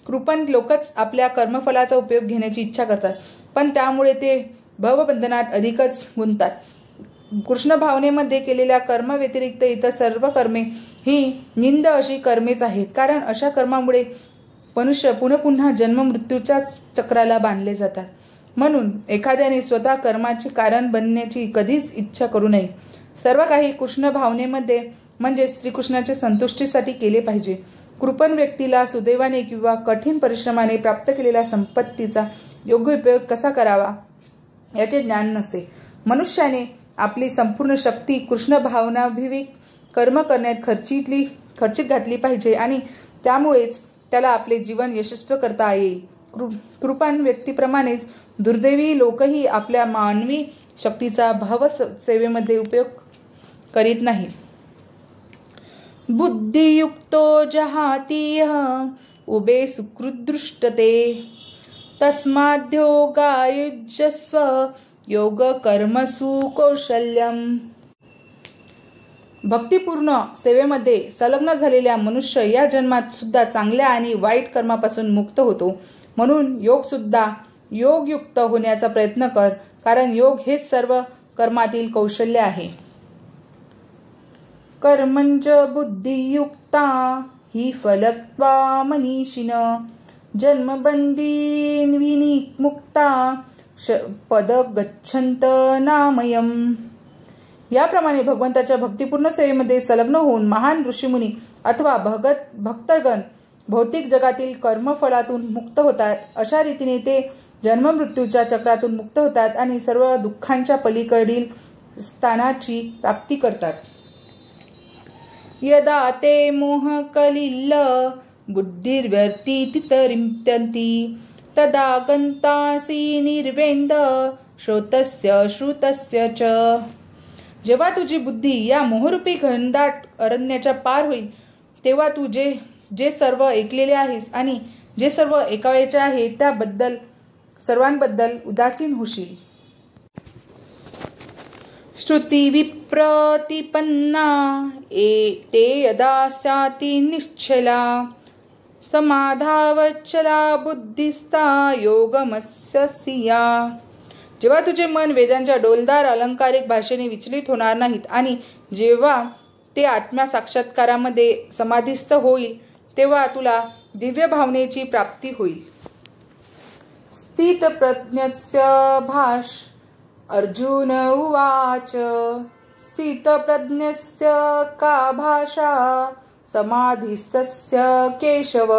कृपण लोकच आपल्या कर्मफलाचा उपयोग घेण्याची इच्छा करतात, पण त्यामुळे ते भवबंधनात अधिकच गुंततात. कृष्ण भावनेमध्ये केलेल्या कर्म व्यतिरिक्त इतर सर्व कर्मे ही निंद अशी कर्मेच आहेत. कारण अशा कर्मामुळे मनुष्य पुन्हा जन्म मृत्यूच्याच चक्राला बांधले जातात. म्हणून एखाद्याने स्वतः कर्माचे कारण बनण्याची कधीच इच्छा करू नये. सर्व काही कृष्ण भावनेमध्ये म्हणजे श्रीकृष्णाच्या संतुष्टीसाठी केले पाहिजे. कृपण व्यक्तीला सुदैवाने किंवा कठीण परिश्रमाने प्राप्त केलेल्या संपत्तीचा योग्य उपयोग कसा करावा याचे ज्ञान नसते. मनुष्याने आपली संपूर्ण शक्ती कृष्ण भावनाभिमुख कर्म करण्यात खर्चित घातली पाहिजे आणि त्यामुळेच त्याला आपले जीवन यशस्वी करता येईल. कृपण व्यक्तीप्रमाणेच दुर्दैवी लोकही आपल्या मानवी शक्तीचा भावसेवेमध्ये उपयोग करीत नाही. बुद्धियुक्तो जहातीह उभे सुकृदृष्टते तस्माद्योगायुज्यस्व योग कर्मसु कौशल्यम. भक्तिपूर्ण सेवेमध्ये संलग्न झालेल्या मनुष्य या जन्मात सुद्धा चांगल्या आणि वाईट कर्मापासून मुक्त होतो. म्हणून योगयुक्त होण्याचा प्रयत्न कर, कारण योग हेच सर्व कर्मातील कौशल्य आहे. कर्मंच बुद्धियुक्ता हि फलक्त्वा मनीषिण जन्मबंधीन विनिमुक्ता पद गच्छंत नामयम। याप्रमाणे भगवंताच्या भक्तिपूर्ण सेवेमध्ये संलग्न होऊन महान ऋषीमुनी अथवा भक्तगण भौतिक जगातील कर्मफळातून मुक्त होतात। अशा रीतीने ते जन्ममृत्यूच्या चक्रातून मुक्त होतात आणि सर्व दुःखांच्या पलीकडील स्थानाची प्राप्ती करतात। यदा ते मोह कलिल्ल बुद्धिर्व्यर्ती तरित्यंती तदा गंतासी निर्वेंद श्रोतस्य श्रुतस्य च। जेव्हा तुझी बुद्धी या मोहरूपी घनदाट अरण्याच्या पार होईल तेव्हा तू जे सर्व ऐकलेले आहेस आणि जे सर्व ऐकायचे आहे त्याबद्दल सर्वांबद्दल उदासीन होशील। श्रुती विप्रतिपन्ना ते यदा स्याति निश्चला समाधावचला बुद्धिस्ता योगमस्यसिया। जेव्हा तुझे मन वेदांच्या डोलदार अलंकारिक भाषेने विचलित होणार नाहीत आणि जेव्हा ते आत्म्या साक्षात्कारामध्ये समाधिस्थ होईल तेव्हा तुला दिव्य भावनेची प्राप्ती होईल। स्थितप्रज्ञस्य भाष अर्जुन उवाच स्थितप्रज्ञस्य का भाषा समाधिस्तस्य केशव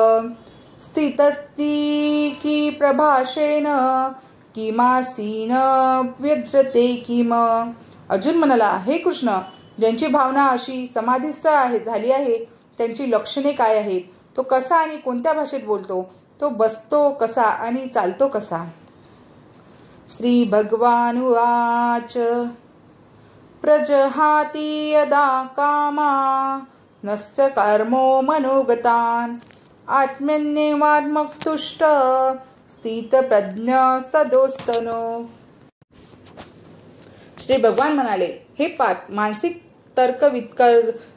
स्थितस्ति की प्रभाषेण किमासीन व्यज्रते किम। अर्जुन म्हणाला, हे कृष्ण, ज्यांची भावना अशी समाधिस्थ झाली आहे त्यांची लक्षणे काय आहेत? तो कसा आणि कोणत्या भाषेत बोलतो? तो बसतो कसा आणि चालतो कसा? श्री भगवान उवाच प्रजहाति यदा कामा नस्य कर्मो मनोगतान आत्मन्येवात्मतुष्ट स्थितप्रज्ञ सदोस्तनो। श्री भगवान म्हणाले, हे पार्थ, मानसिक तर्क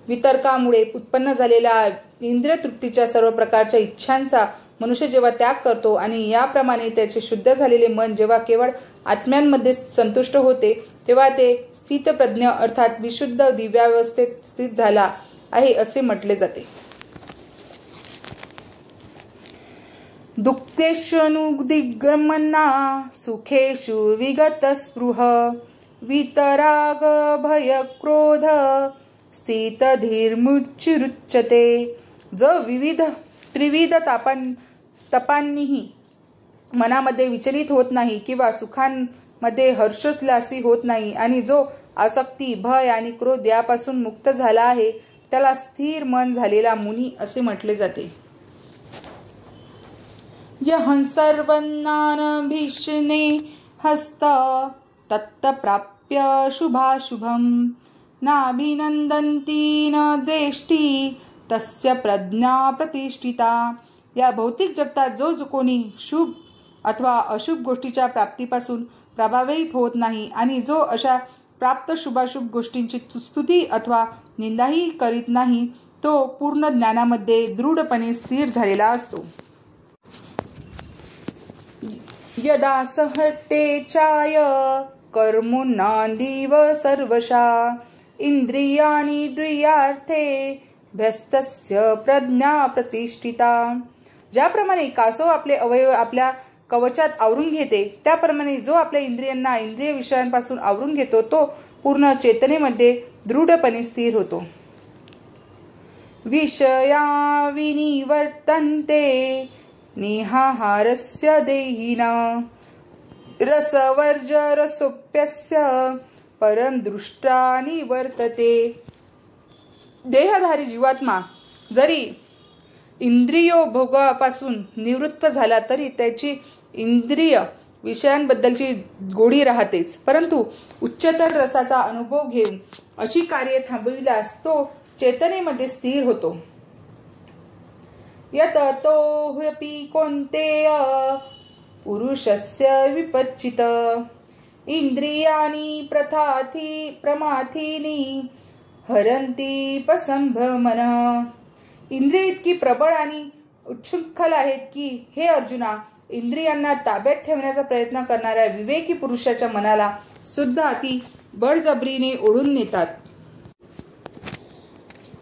वितर्कामुळे उत्पन्न झालेल्या इंद्रिय तृप्तीच्या सर्व प्रकारच्या इच्छांचा मनुष्य जेव्हा त्याग करतो आणि याप्रमाणे त्याचे शुद्ध झालेले मन जेव्हा केवळ आत्म्यांमध्ये संतुष्ट होते तेव्हा ते स्थितप्रज्ञ अर्थात विशुद्ध दिव्यावस्थेत स्थित झाला आहे असे म्हटले जाते। दुःखेष्वनुदिग्रमना सुखेषु विगतस्पृह वितराग भय क्रोध स्थितधीर्मुच्युच्यते। जो त्रिविध तपांनीही मनामध्ये विचलित होत नाही किंवा सुखांमध्ये हर्षोल्लासी होत नाही आणि जो आसक्ती भय आणि क्रोध यापासून मुक्त झाला आहे त्याला स्थिर मन झालेला मुनी असे म्हटले जाते। यहं सर्वज्ञान भीषणे हस्त तत्प्राप्य शुभाशुभम नाभिनंदन्ति न द्वेष्टी तस्य प्रज्ञा प्रतिष्ठिता। या भौतिक जगतात जो कोणी शुभ अथवा अशुभ गोष्टीच्या प्राप्तीपासून प्रभावित होत नाही आणि जो अशा प्राप्त शुभाशुभ गोष्टींची स्तुती अथवा निंदाही करीत नाही तो पूर्ण ज्ञानामध्ये दृढपणे स्थिर झालेला असतो। यदा सहते चाय कर्मुणांदीव सर्वशा इंद्रियाणि द्रियार्थे व्यस्तस्य प्रज्ञा प्रतिष्ठिता। ज्याप्रमाणे कासव आपले अवयव आपल्या कवचात आवरून घेते त्याप्रमाणे जो आपल्या इंद्रियांना इंद्रिय विषयांपासून आवरून घेतो तो पूर्ण चेतनेमध्ये दृढपणे स्थिर होतो। विषया विनिवर्तन्ते निहाहारस्य देहिना रसवर्ज रसोप्यस्य परम दृष्टा निवर्तते। देहधारी जीवात्मा जरी इंद्रियो भोगापासून निवृत्त झाला तरी त्याची इंद्रिय विषयांबद्दलची गोडी राहतेच, परंतु उच्चतर रसाचा अनुभव घेऊन अशी कार्ये थांबविल्यास तो चेतनेमध्ये स्थिर होतो। यततो ह्यपि कौन्तेय पुरुषस्य विपच्चित इंद्रियाणि प्रमाथीनि हरन्ति पसंभमनः। इंद्रिय इतकी प्रबळ आणि उच्छृंखल आहेत की हे अर्जुना, इंद्रियांना ताब्यात ठेवण्याचा प्रयत्न करणाऱ्या विवेकी पुरुषाच्या मनाला सुद्धा ती बळजबरीने ओढून नेतात।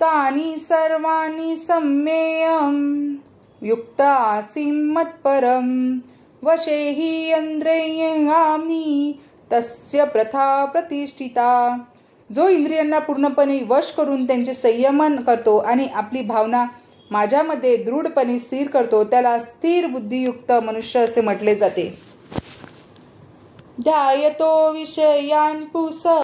युक्तानि सर्वाणि सम्मेयं युक्त आसीं मत्परं वशे हि इंद्रियाणि तस्य प्रथा प्रतिष्ठिता. जो इंद्रियांना पूर्णपणे वश करून त्यांचे संयमन करतो आणि आपली भावना माझ्यामध्ये दृढपणे स्थिर करतो त्याला स्थिर बुद्धियुक्त मनुष्य असे म्हटले जाते. ध्यायतो विषयान् पुंसः